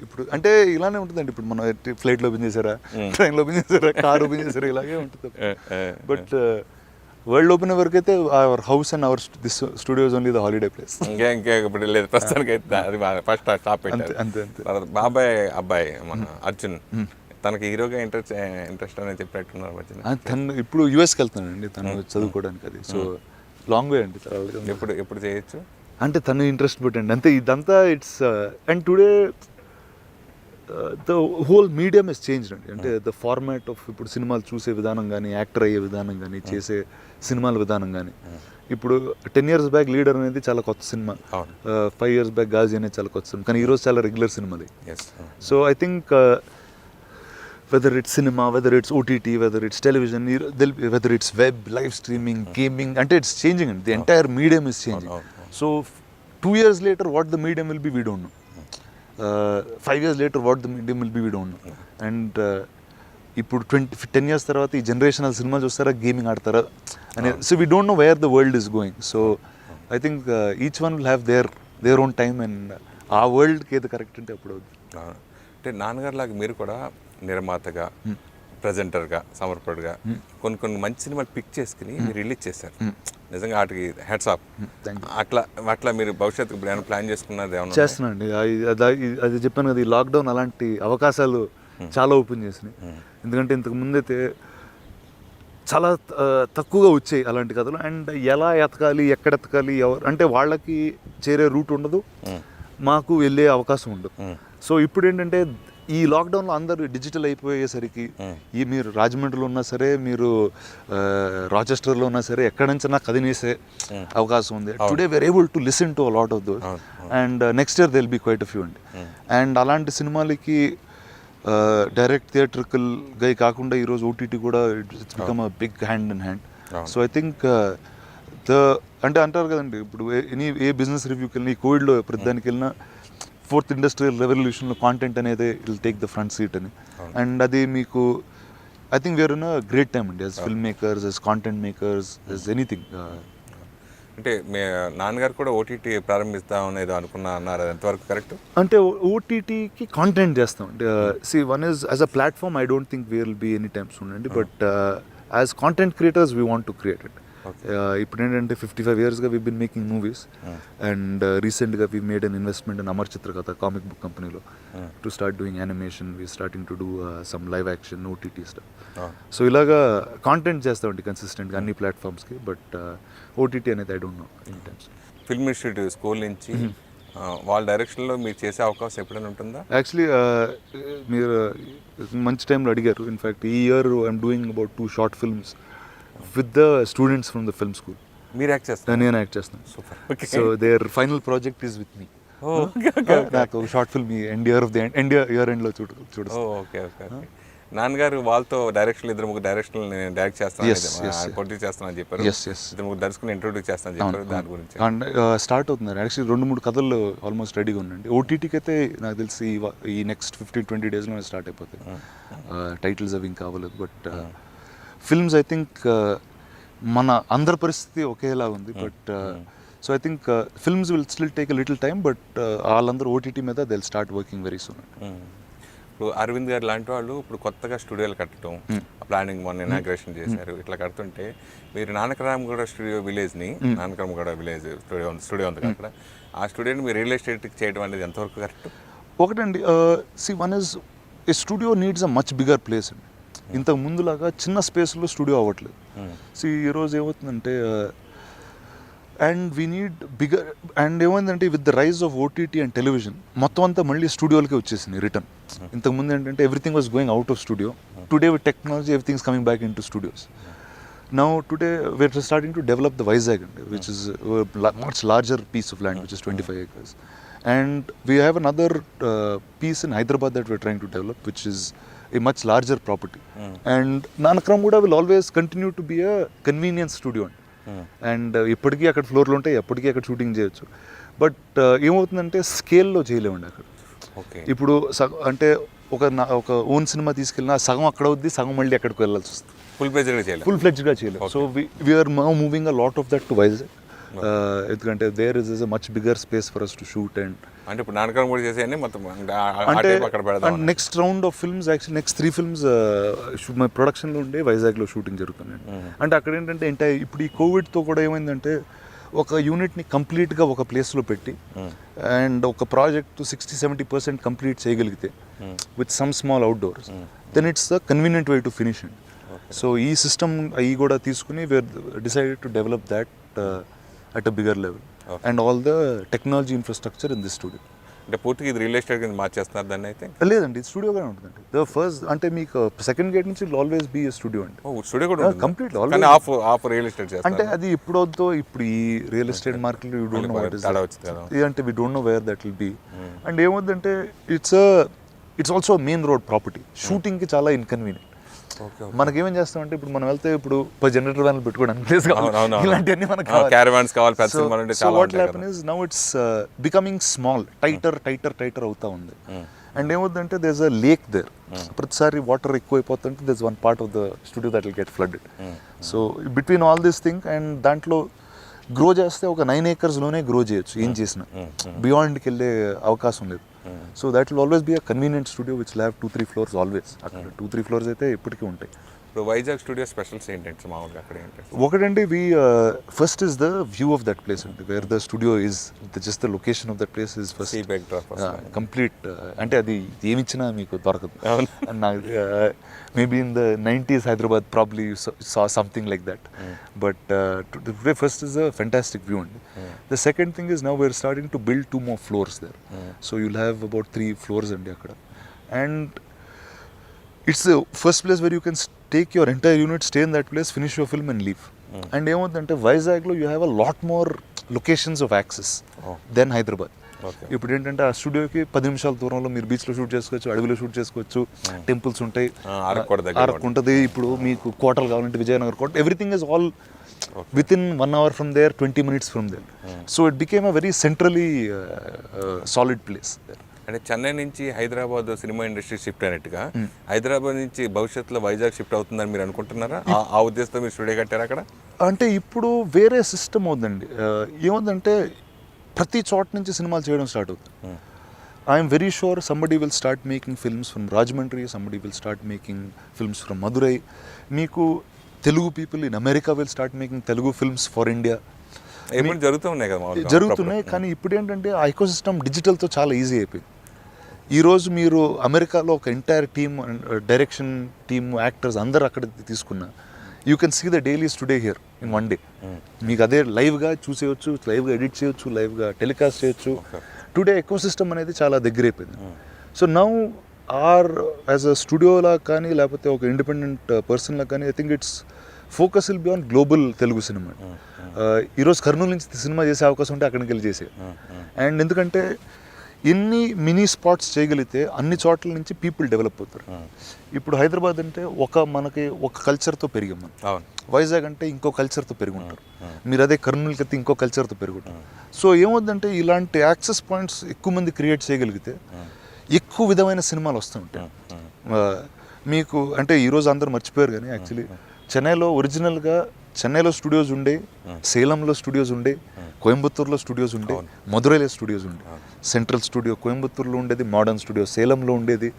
ఇప్పుడు. అంటే ఇలానే ఉంటుందండి. ఇప్పుడు మనం ఫ్లైట్లో ఓపెన్ చేశారా, ట్రైన్లో ఓపెన్ చేశారా, కార్ ఓపెన్ చేశారా, ఇలాగే ఉంటుంది. బట్ వరల్డ్ ఓపెన్ వరకు అయితే our house and hour this studio is only the holiday place. ఇంకా ఇప్పుడు లేదు ప్రస్తుతానికి అయితే అది ఫస్ట్ స్టాప్ పెట్టారు. అంతే తర్వాత బాబాయ్ అబ్బాయి మన అర్జున్ తనకి హీరోగా ఇంట్రెస్ట్ అనేది చెప్పినట్టున్నారు మధ్యన. తను ఇప్పుడు యూఎస్కి వెళ్తున్నానండి తను చదువుకోవడానికి. అది సో లాంగ్ వే అండి. ఎప్పుడు చేయొచ్చు అంటే తను ఇంట్రెస్ట్ పెట్టండి అంతే. ఇదంతా it's and today the whole medium is changed అండి. అంటే ద ఫార్మాట్ ఆఫ్ ఇప్పుడు సినిమాలు చూసే విధానం కానీ, యాక్టర్ అయ్యే విధానం కానీ, చేసే సినిమాల విధానం కానీ. ఇప్పుడు 10 years బ్యాక్ లీడర్ అనేది చాలా కొత్త సినిమా, 5 years బ్యాక్ గాజీ అనేది చాలా కొత్త సినిమా, కానీ ఈరోజు చాలా రెగ్యులర్ సినిమాది. So I think whether it's cinema, whether it's OTT, whether it's television, whether it's web, live streaming, gaming, and it's changing. The entire medium is changing. So 2 years later, what the medium will be, we don't know. 5 years later, what the medium will be, we don't know. And ఇప్పుడు 10 years తర్వాత ఈ generational cinema చూస్తారా, gaming ఆడతారా అనే. So we don't know wear the world is going. So I think each one will have their own time and ఆ వరల్డ్కి ఏది correct అంటే అప్పుడు అవుతుంది. అంటే నాన్నగారు లాగా మీరు కూడా నిర్మాతగా, ప్రజెంటర్గా, సమర్పణగా కొన్ని మంచి సినిమాలు పిక్ చేసుకుని మీరు రిలీజ్ చేశారు. నిజంగా వాటికి హెడ్స్ ఆఫ్. అట్లా మీరు భవిష్యత్తుకు ఇప్పుడు ఏమైనా ప్లాన్ చేసుకున్నది ఏమన్నా? చేస్తున్నానండి. అది చెప్పాను కదా, ఈ లాక్డౌన్ అలాంటి అవకాశాలు చాలా ఓపెన్ చేసినాయి. ఎందుకంటే ఇంతకు ముందైతే చాలా తక్కువగా వచ్చాయి అలాంటి కథలు. అండ్ ఎలా ఎతకాలి, ఎక్కడ ఎతకాలి, ఎవరు అంటే వాళ్ళకి చేరే రూట్ ఉండదు, మాకు వెళ్ళే అవకాశం ఉండదు. సో ఇప్పుడు ఏంటంటే ఈ లాక్డౌన్లో అందరూ డిజిటల్ అయిపోయేసరికి, ఈ మీరు రాజమండ్రిలో ఉన్నా సరే, మీరు రాచెస్టర్లో ఉన్నా సరే, ఎక్కడి నుంచైనా కదినేసే అవకాశం ఉంది. Today we're able to listen to a lot of those. And next year they will be quite a few అండి. అండ్ అలాంటి సినిమాలకి డైరెక్ట్ థియేట్రికల్గా కాకుండా ఈరోజు ఓటీటీ కూడా it's become a big hand in hand. So I think అంటే అంటారు కదండి, ఇప్పుడు ఏ బిజినెస్ రివ్యూకి వెళ్ళినా, ఈ కోవిడ్లో ప్రతిదానికి వెళ్ళినా, 4th ఇండస్ట్రియల్ రెవల్యూషన్లో కాంటెంట్ అనేది it will take the front seat అని. అండ్ అది మీకు I think we're in a great time అండి, as film makers, as content makers, as anything. అంటే మీ నాన్నగారు కూడా ఓటీటీ ప్రారంభిస్తాం అనేది అన్నారు, అది ఎంతవరకు కరెక్ట్? అంటే ఓటీటీకి కాంటెంట్ చేస్తాం. One is as a platform I don't think we will be any time soon అండి. But as content creators we want to create it. ఇప్పుడు ఏంటంటే 55 yearsగా we been making movies. And రీసెంట్గా we made an investment in Amar Chitrakatha comic book కంపెనీలో to start doing animation. We starting to do some live action, OTT stuff. So ఇలాగా content చేస్తామండి కన్సిస్టెంట్గా అన్ని ప్లాట్ఫామ్స్కి. But OTT అనేది I don't know any times. Film institute school నుంచి వాళ్ళ డైరెక్షన్లో మీరు చేసే అవకాశం ఎప్పుడైనా ఉంటుందా? యాక్చువల్లీ మీరు మంచి టైంలో అడిగారు. ఇన్ఫ్యాక్ట్ ఈ year I'm doing about 2 short films with the students from the film school. మీరు యాక్ట్ చేస్తారు? నేను యాక్ట్ చేస్తాను. So their final project is with me. నాకు షార్ట్ ఫిల్మ్ ఇయర్ ఎండ్లో చూడొచ్చు. ఓకే. నాన్నగారు వాళ్ళతో డైరెక్షన్ 2-3 డైరెక్షన్లు నేను డైరెక్ట్ చేస్తాను, పోటీ చేస్తానని చెప్పారు. 2-3 దర్శకులు ఇంట్రొడ్యూస్ చేస్తానని చెప్పారు. దాని గురించి స్టార్ట్ అవుతున్నారు. యాక్చువల్లీ 2-3 కథలు ఆల్మోస్ట్ రెడీగా ఉండండి. ఓటీటీకి అయితే నాకు తెలిసి ఈ నెక్స్ట్ 15-20 daysలో స్టార్ట్ అయిపోతాయి. టైటిల్స్ అవి ఇంకా అవ్వలేదు. బట్ ఫిల్మ్స్ ఐ థింక్ మన అందరి పరిస్థితి ఒకేలా ఉంది. But so I think films will still take a little time. But వాళ్ళందరూ ఓటీటీ మీద they will start working very soon. ఇప్పుడు అరవింద్ గారు లాంటి వాళ్ళు ఇప్పుడు కొత్తగా స్టూడియోలు కట్టడం, ప్లానింగ్ మొన్న ఇనాగ్రేషన్ చేశారు. ఇట్లా కడుతుంటే మీరు Nanakramguda studio విలేజ్ని, Nanakramguda village studio ఉంది అక్కడ, ఆ స్టూడియోని మీరు రియల్ ఎస్టేట్కి చేయడం అనేది ఎంతవరకు కరెక్ట్? ఒకటండి, one is a studio needs a much bigger place అండి. ఇంతకు ముందులాగా చిన్న స్పేస్లో స్టూడియో అవ్వట్లేదు. ఈరోజు ఏమవుతుందంటే and we need bigger. And ఏమైందంటే with the rise of OTT and television మొత్తం అంతా మళ్ళీ స్టూడియోలకే వచ్చేసింది రిటర్న్. ఇంతకుముందు ఏంటంటే everything was going out of studio. Today with technology everything is coming back in to studios. Now today we're starting to develop the Vizag, which is a much larger piece of land, which is 25 acres. And we have another piece in Hyderabad that we're trying to develop, which is a much larger property. And Nanakramguda will always continue to be a convenience studio. And ఇప్పటికీ అక్కడ ఫ్లోర్లు ఉంటాయి, ఎప్పటికీ అక్కడ shooting చేయొచ్చు. But ఏమవుతుందంటే స్కేల్లో చేయలేమండి అక్కడ. ఇప్పుడు అంటే ఒక ఓన్ సినిమా తీసుకెళ్ళినా సగం అక్కడ అవుద్ది, సగం మళ్ళీ అక్కడికి వెళ్ళాల్సి వస్తుంది. ఫుల్ ఫ్లెడ్జ్డ్గా చేయలేదు. So we are now moving a lot of that to Vizag. ఎందుకంటే there is a much bigger space for us to shoot and అంటే ఇప్పుడు నాటకం కూడా చేసేయండి మొత్తం అంటే అక్కడ పెడదాం. Next round of films actually next 3 films మా ప్రొడక్షన్లో ఉండే వైజాగ్లో షూటింగ్ జరుగుతుందండి. అంటే అక్కడ ఏంటంటే ఇప్పుడు ఈ కోవిడ్తో కూడా ఏమైందంటే ఒక యూనిట్ని కంప్లీట్గా ఒక ప్లేస్లో పెట్టి అండ్ ఒక ప్రాజెక్ట్ 60-70% కంప్లీట్ చేయగలిగితే with some small outdoors then it's the convenient way to finish and so ఈ సిస్టమ్ అవి కూడా తీసుకుని were decided to develop that at a bigger level and all the technology infrastructure in this studio. అంటే పూర్తిగా ఇది real estate కింద మార్చేస్తున్నారు దాన్ని అయితే? లేదండి, స్టూడియోగానే ఉంటుందండి. ద ఫస్ట్ అంటే మీకు సెకండ్ గేట్ నుంచి ఆల్వేస్ బీ స్టూడియో అండి. స్టూడియో కూడా కంప్లీట్ కానీ ఆఫ్ రియల్ ఎస్టేట్ చేస్తారు. అంటే అది ఇప్పుడు ఈ real estate market you don't know what is అంటే we don't know where that will be. And ఏమవుతుందంటే it's also main road property. షూటింగ్కి చాలా ఇన్కన్వీనియంట్. మనకేమేం చేస్తామంటే ఇప్పుడు మనం వెళ్తే ఇప్పుడు జనరేటర్ వ్యాన్లు పెట్టుకోవడానికి ప్లేస్ కావాలి, ఇలాంటివన్నీ మనకు క్యారవాన్స్ కావాలి. So what happen is now it's becoming small, tighter అవుతా ఉంది. అండ్ ఏమవుతుందంటే there is a lake there. ప్రతిసారి వాటర్ ఎక్కువ అయిపోతుంటే there is one part of the studio that will get flooded. So between all this thing and దాంట్లో grow చేస్తే ఒక 9 acresలోనే grow చేయొచ్చు ఏం చేసినా. బియాండ్కి వెళ్ళే అవకాశం లేదు. So that will always be a convenient studio which will have 2-3 floors always. అక్కడ 2-3 floors అయితే ఎప్పటికీ ఉంటాయి. ఇప్పుడు వైజాగ్ స్టూడియో స్పెషల్స్ ఏంటంటే మామూలుగా అక్కడ ఏంటంటే ఒకటంటే first is the view of that place అండి, where the studio is just the location of that place is first complete. అంటే అది ఏమిచ్చినా మీకు దొరకదు. Maybe in the 90s Hyderabad probably saw something like that, but today first is a fantastic view అండి. The second thing is now we are starting to build 2 more floors there. So you'll have about 3 floors అండి అక్కడ. And it's the first place where you can take your entire unit, stay in that place, finish your film and leave. And ఏమవుతుందంటే వైజాగ్లో you have a lot more locations of access than Hyderabad. ఇప్పుడు ఏంటంటే ఆ స్టూడియోకి 10 నిమిషాల దూరంలో మీరు బీచ్లో షూట్ చేసుకోవచ్చు, అడవిలో షూట్ చేసుకోవచ్చు, టెంపుల్స్ ఉంటాయి, అరకు ఉంటుంది. ఇప్పుడు మీకు కోటలు కావాలంటే విజయనగర్ కోట, everything is all within 1 hour from there, 20 minutes from there. So it became a very centrally solid place there. అంటే చెన్నై నుంచి హైదరాబాద్ సినిమా ఇండస్ట్రీ షిఫ్ట్ అయినట్టుగా హైదరాబాద్ నుంచి భవిష్యత్తులో వైజాగ్ షిఫ్ట్ అవుతుందని మీరు అనుకుంటున్నారా? ఆ ఉద్దేశంతో మీరు స్టూడియో కట్టారు అక్కడ? అంటే ఇప్పుడు వేరే సిస్టమ్ అవుతుందండి. ఏముందంటే ప్రతి చోట నుంచి సినిమాలు చేయడం స్టార్ట్ అవుతుంది. I'm very sure somebody will start making films from Rajahmundry, somebody will start making films from Madurai. మీకు Telugu people in America will start making Telugu films for India. జరుగుతున్నాయి. కానీ ఇప్పుడు ఏంటంటే ఆ ఎకోసిస్టమ్ డిజిటల్తో చాలా ఈజీ అయిపోయింది. ఈరోజు మీరు అమెరికాలో ఒక entire team, direction team, actors అందరు అక్కడ తీసుకున్నా you can see the dailies today here in 1 day. మీకు అదే లైవ్గా చూసేయచ్చు, లైవ్గా ఎడిట్ చేయొచ్చు, లైవ్గా టెలికాస్ట్ చేయొచ్చు. టుడే ఎకోసిస్టమ్ అనేది చాలా దగ్గర అయిపోయింది. సో నౌ యాజ్ అ స్టూడియోలా కానీ లేకపోతే ఒక ఇండిపెండెంట్ పర్సన్లా కానీ I think it's focus will be on global Telugu cinema. ఈరోజు కర్నూలు నుంచి సినిమా చేసే అవకాశం ఉంటే అక్కడికి వెళ్ళి చేసే. అండ్ ఎందుకంటే ఎన్ని మినీ స్పాట్స్ చేయగలిగితే అన్ని చోట్ల నుంచి పీపుల్ డెవలప్ అవుతారు. ఇప్పుడు హైదరాబాద్ అంటే మనకి ఒక కల్చర్తో పెరిగాం మనం. వైజాగ్ అంటే ఇంకో కల్చర్తో పెరిగి ఉంటారు. మీరు అదే కర్నూలుకి అయితే ఇంకో కల్చర్తో పెరుగుంటారు. సో ఏమవుతుందంటే ఇలాంటి యాక్సెస్ పాయింట్స్ ఎక్కువ మంది క్రియేట్ చేయగలిగితే ఎక్కువ విధమైన సినిమాలు వస్తూ ఉంటాయి. మీకు అంటే ఈరోజు అందరూ మర్చిపోయారు కానీ యాక్చువల్లీ చెన్నైలో ఒరిజినల్గా చెన్నైలో స్టూడియోస్ ఉండే, సేలంలో స్టూడియోస్ ఉండే, కోయంబత్తూరులో స్టూడియోస్ ఉండే, మధురైలో స్టూడియోస్ ఉండే. సెంట్రల్ స్టూడియో కోయంబత్తూరులో ఉండేది, మోడర్న్ స్టూడియో సేలంలో ఉండేది,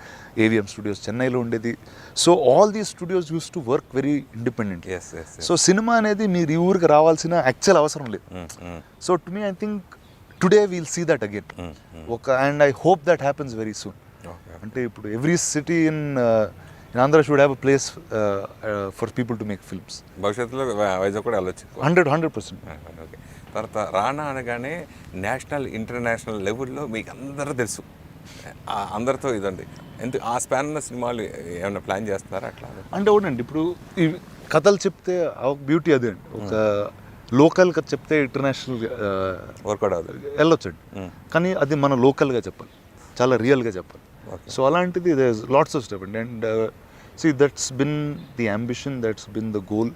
ఏవిఎం స్టూడియోస్ చెన్నైలో ఉండేది. So all these studios use to work very independent. So cinema అనేది మీరు ఈ ఊరికి రావాల్సిన యాక్చువల్ అవసరం లేదు. So to me I think today we'll see that again. And I hope that happens very soon. అంటే ఇప్పుడు every city in Andhra should have a place for people to make films. భవిష్యత్తులో వైజాగ్ కూడా వెళ్ళొచ్చు. 100%. ఓకే. తర్వాత రానా అనగానే national international లెవెల్లో మీకు అందరూ తెలుసు, అందరితో ఇదండి. ఎందుకు ఆ స్పాన్ ఉన్న సినిమాలు ఏమైనా ప్లాన్ చేస్తున్నారా అట్లా? అంటే అవునండి, ఇప్పుడు ఈ కథలు చెప్తే బ్యూటీ అదే అండి. ఒక లోకల్ కథ చెప్తే ఇంటర్నేషనల్ వర్కౌట్ అవుతుంది, వెళ్ళొచ్చండి. కానీ అది మన లోకల్గా చెప్పాలి, చాలా రియల్గా చెప్పాలి. సో అలాంటిది there is lots of stuff and see that's been the ambition, that's been the goal,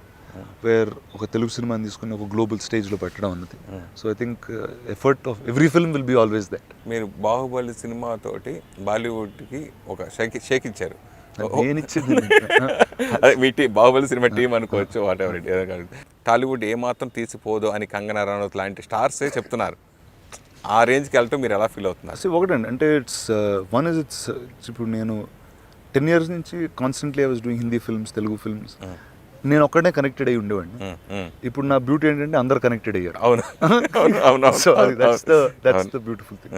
where ఒక తెలుగు సినిమాని తీసుకుని ఒక గ్లోబల్ స్టేజ్లో పెట్టడం అన్నది. So I think effort of every film will be always that. మీరు బాహుబలి సినిమాతోటి బాలీవుడ్కి ఒక షేక్ ఇచ్చారు. నేను ఇచ్చింది అదే మీ టీం బాహుబలి సినిమా టీం అనుకోవచ్చు వాట్ ఎవర్ ఇట్ టాలీవుడ్ ఏమాత్రం తీసిపోదు అని కంగనా రనౌత్ లాంటి స్టార్సే చెప్తున్నారు. ఆ రేంజ్కి వెళ్ళటం మీరు ఎలా ఫీల్ అవుతున్నారు? అసలు ఒకటండి, అంటే ఇట్స్ ఇప్పుడు నేను 10 years నుంచి constantly I was doing Hindi films, Telugu films. నేను ఒక్కడే కనెక్టెడ్ అయ్యి ఉండేవాడిని. ఇప్పుడు నా బ్యూటీ ఏంటంటే అందరు కనెక్టెడ్ అయ్యారు. అవును అవును. So that's the beautiful thing.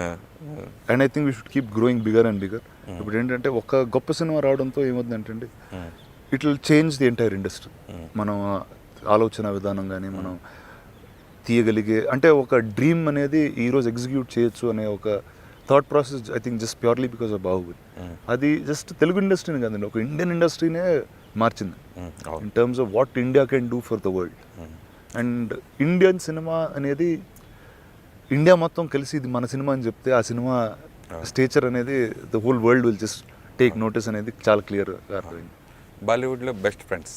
And I think we should keep growing bigger and bigger. ఇప్పుడు ఏంటంటే ఒక గొప్ప సినిమా రావడంతో ఏమవుతుందంటే it will change the entire industry. మనం ఆలోచన విధానం కానీ మనం తీయగలిగే, అంటే ఒక డ్రీమ్ అనేది ఈరోజు ఎగ్జిక్యూట్ చేయొచ్చు అనే ఒక thought process I think just purely because of Baahubali. అది జస్ట్ తెలుగు ఇండస్ట్రీని కాదండి, ఒక ఇండియన్ ఇండస్ట్రీనే మార్చింది in terms of what India can do for the world. And Indian cinema అనేది ఇండియా మొత్తం కలిసి ఇది మన సినిమా అని చెప్తే ఆ సినిమా స్టేచర్ అనేది the whole world will just take notice అనేది చాలా క్లియర్గా అర్థమైంది. బాలీవుడ్లో బెస్ట్ ఫ్రెండ్స్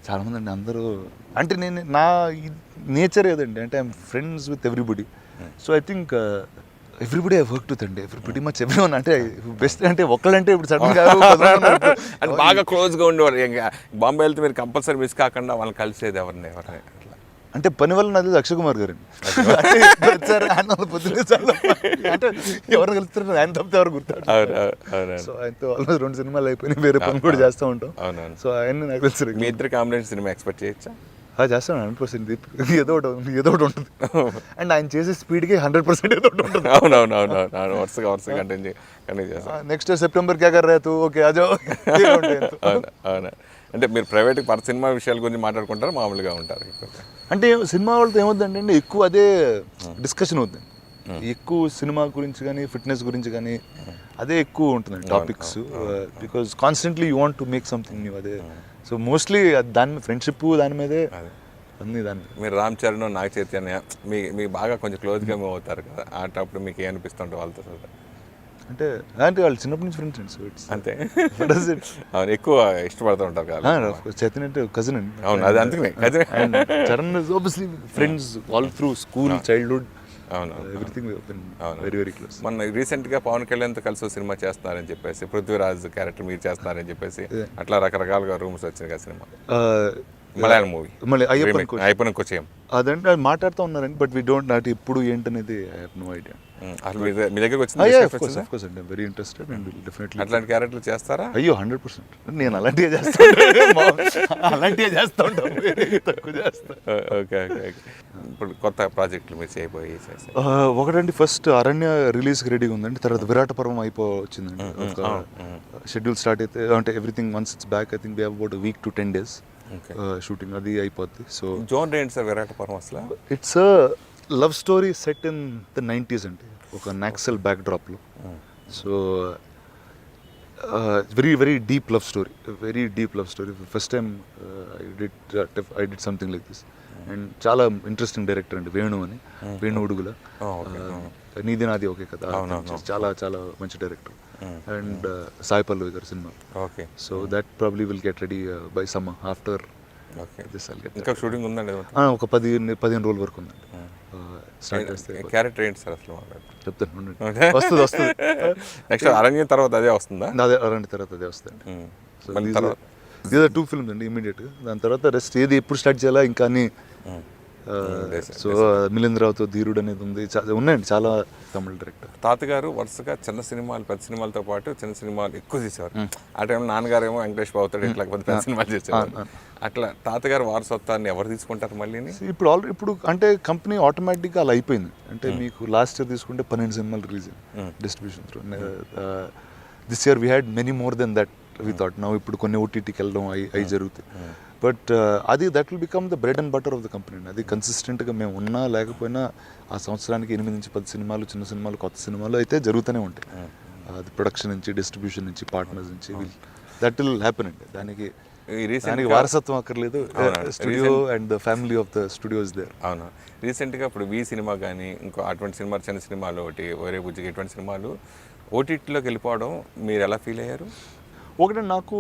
చాలామంది అండి, అందరూ అంటే నేను నా నేచర్ ఏదండి అంటే I'm friends with everybody. So I think everybody I work with అండి, ప్రిటీ మచ్ ఎవ్రీవన్. అంటే బెస్ట్ అంటే ఒక్కళ్ళంటే ఇప్పుడు సడన్గా అంటే బాగా క్లోజ్గా ఉండేవారు. బాంబే వెళ్తే మీరు కంపల్సరీ మిస్ కాకుండా వాళ్ళని కలిసేది ఎవరిని అంటే పని వల్ల నాది అక్షయ్ కుమార్ గారు అండి. పొద్దున్నే చాలా అంటే ఎవరు కలుస్తారు, ఆయన తప్పితే ఎవరు గుర్తాడు. సో ఆయనతో ఆల్మోస్ట్ 2 సినిమాలు అయిపోయినాయి, వేరే పని కూడా చేస్తూ ఉంటాం. సో ఆయన నాకు తెలుసు. మీ ఇద్దరు కాంబినేషన్ సినిమా ఎక్స్పెక్ట్ చేయొచ్చా? చేస్తాను 100%. ఏదో ఒకటి ఉంటుంది. అండ్ ఆయన చేసే స్పీడ్కి 100% ఏదో ఒకటి ఉంటుంది. అవునవునవును వరుసగా కంటిన్యూ చేస్తాను. నెక్స్ట్ సెప్టెంబర్ క్యా కర్ రహే తూ, ఓకే అజో. అవునా, అంటే మీరు ప్రైవేట్ సినిమా విషయాల గురించి మాట్లాడుకుంటారు, మామూలుగా ఉంటారు? అంటే సినిమా వాళ్ళతో ఏమవుతుందంటే అండి, ఎక్కువ అదే డిస్కషన్ అవుతుంది. ఎక్కువ సినిమా గురించి కానీ ఫిట్నెస్ గురించి కానీ అదే ఎక్కువ ఉంటుందండి topics. Because constantly you want to make something new. అదే సో మోస్ట్లీ దాని మీద ఫ్రెండ్షిప్ దాని మీదే అన్నీ దాని మీద. మీరు రామ్ చరణ్, నాగ చైతన్య మీ బాగా కొంచెం క్లోజ్గా మూవ్ అవుతారు కదా, అప్పుడు మీకు ఏమనిపిస్తుంటే వాళ్ళతో? అంటే వాళ్ళు చిన్నప్పటి నుంచి ఫ్రెండ్స్ అంతే. అవును, ఎక్కువ ఇష్టపడుతూ ఉంటారు కదా. చైతన్య అంటే కజిన్ అండి. అవును, అది అందుకనే cousin. And Charan is obviously friends all through school, childhood. అవును, ఎవ్రీథింగ్ వెరీ వెరీ క్లోజ్. మొన్న రీసెంట్గా పవన్ కళ్యాణ్తో కలిసి సినిమా చేస్తున్నారని చెప్పేసి, పృథ్వీరాజ్ క్యారెక్టర్ మీరు చేస్తున్నారని చెప్పేసి అట్లా రకరకాలుగా రూమ్స్ వచ్చినాయి కదా సినిమా. మలయాళం మూవీ మళ్ళీ అయ్యప్పన్ కొచ్చేయం అదంటే అది మాట్లాడుతూ ఉన్నారండి. బట్ వీ డోంట్ నాట్ ఇప్పుడు ఏంటనేది ఐ హావ్ నో ఐడియా. అసలు మీ దగ్గరికి వచ్చింది వెరీ ఇంట్రెస్టెడ్ అండ్ డెఫినెట్లీ. అట్లాంటి క్యారెక్టర్లు చేస్తారా? అయ్యో 100%. నేను అలాంటివి చేస్తా ఉంటాను. ఓకే. ఇప్పుడు కొత్త ప్రాజెక్టులు మీరు చేయబోయి ఒకటండి, ఫస్ట్ అరణ్య రిలీజ్కి రెడీగా ఉందండి. తర్వాత విరాట పర్వం వచ్చిందండి. షెడ్యూల్ స్టార్ట్ అయితే అంటే everything once it's back. I think we have about a week to 10 days shooting. అది అయిపోద్ది. సో జోన్ ఏంటి సార్ విరాట పర్వం అసలు? It's love story set in the 90s అండి, ఒక నాక్సల్ బ్యాక్ డ్రాప్లో. So very very deep love story. First time I did something like this. And చాలా ఇంట్రెస్టింగ్ డైరెక్టర్ అండి, వేణు అని, వేణు ఉడుగుల. నీది నాది ఓకే కదా, చాలా చాలా మంచి డైరెక్టర్. అండ్ సాయి పల్లవి గారు cinema. Okay. So that probably will get ready by summer after. ఇంకా షూటింగ్ ఉందండి? ఒక 15 రోజుల వరకు ఉందండి. స్టార్ట్ చేస్తే క్యారెక్టర్ ఏంటి సార్ అసలు? చెప్తాను, వస్తుంది. నెక్స్ట్ అరణ్యం తర్వాత అదే వస్తుందా? అరణ్యం తర్వాత అదే వస్తుంది. దీస్ ఆర్ 2 ఫిల్మ్స్ అండి ఇమీడియట్గా. దాని తర్వాత రెస్ట్ ఏది ఎప్పుడు స్టార్ట్ చేయాలా ఇంకా అన్ని. సో మిలింద్రావుతో ధీరుడు అనేది ఉంది, ఉన్నాయండి చాలా తమిళ డైరెక్టర్. తాతగారు వరుసగా చిన్న సినిమాలు పెద్ద సినిమాలతో పాటు చిన్న సినిమాలు ఎక్కువ చేసేవారు. ఆ టైంలో నాన్నగారు ఏమో వెంకటేష్ బాబుతో ఇట్లా పెద్ద సినిమాలు చేసేవారు. అట్లా తాతగారు వారసత్వాన్ని ఎవరు తీసుకుంటారు మళ్ళీ? ఇప్పుడు అంటే కంపెనీ ఆటోమేటిక్గా అలా అయిపోయింది. అంటే మీకు లాస్ట్ ఇయర్ తీసుకుంటే 12 సినిమాలు release distribution through. This year we had many more than that we thought. Now ఇప్పుడు కొన్ని ఓటీటీకి వెళ్ళడం అవి జరుగుతాయి. బట్ అది that will become the bread and butter of the company. అది కన్సిస్టెంట్గా మేము ఉన్నా లేకపోయినా ఆ సంవత్సరానికి 8 నుంచి 10 సినిమాలు, చిన్న సినిమాలు, కొత్త సినిమాలు అయితే జరుగుతూనే ఉంటాయి. అది ప్రొడక్షన్ నుంచి, డిస్ట్రిబ్యూషన్ నుంచి, పార్ట్నర్స్ నుంచి దట్ విల్ హ్యాపెన్ అండి. దానికి వారసత్వం అక్కర్లేదు. Studio and the family of the studios there. అవును. రీసెంట్గా ఇప్పుడు వి సినిమా కానీ ఇంకో అటువంటి సినిమాలు, చిన్న సినిమాలు, ఒకటి వేరే బుజ్జికి, ఇటువంటి సినిమాలు ఓటీటీలోకి వెళ్ళిపోవడం మీరు ఎలా ఫీల్ అయ్యారు? ఒకటి నాకు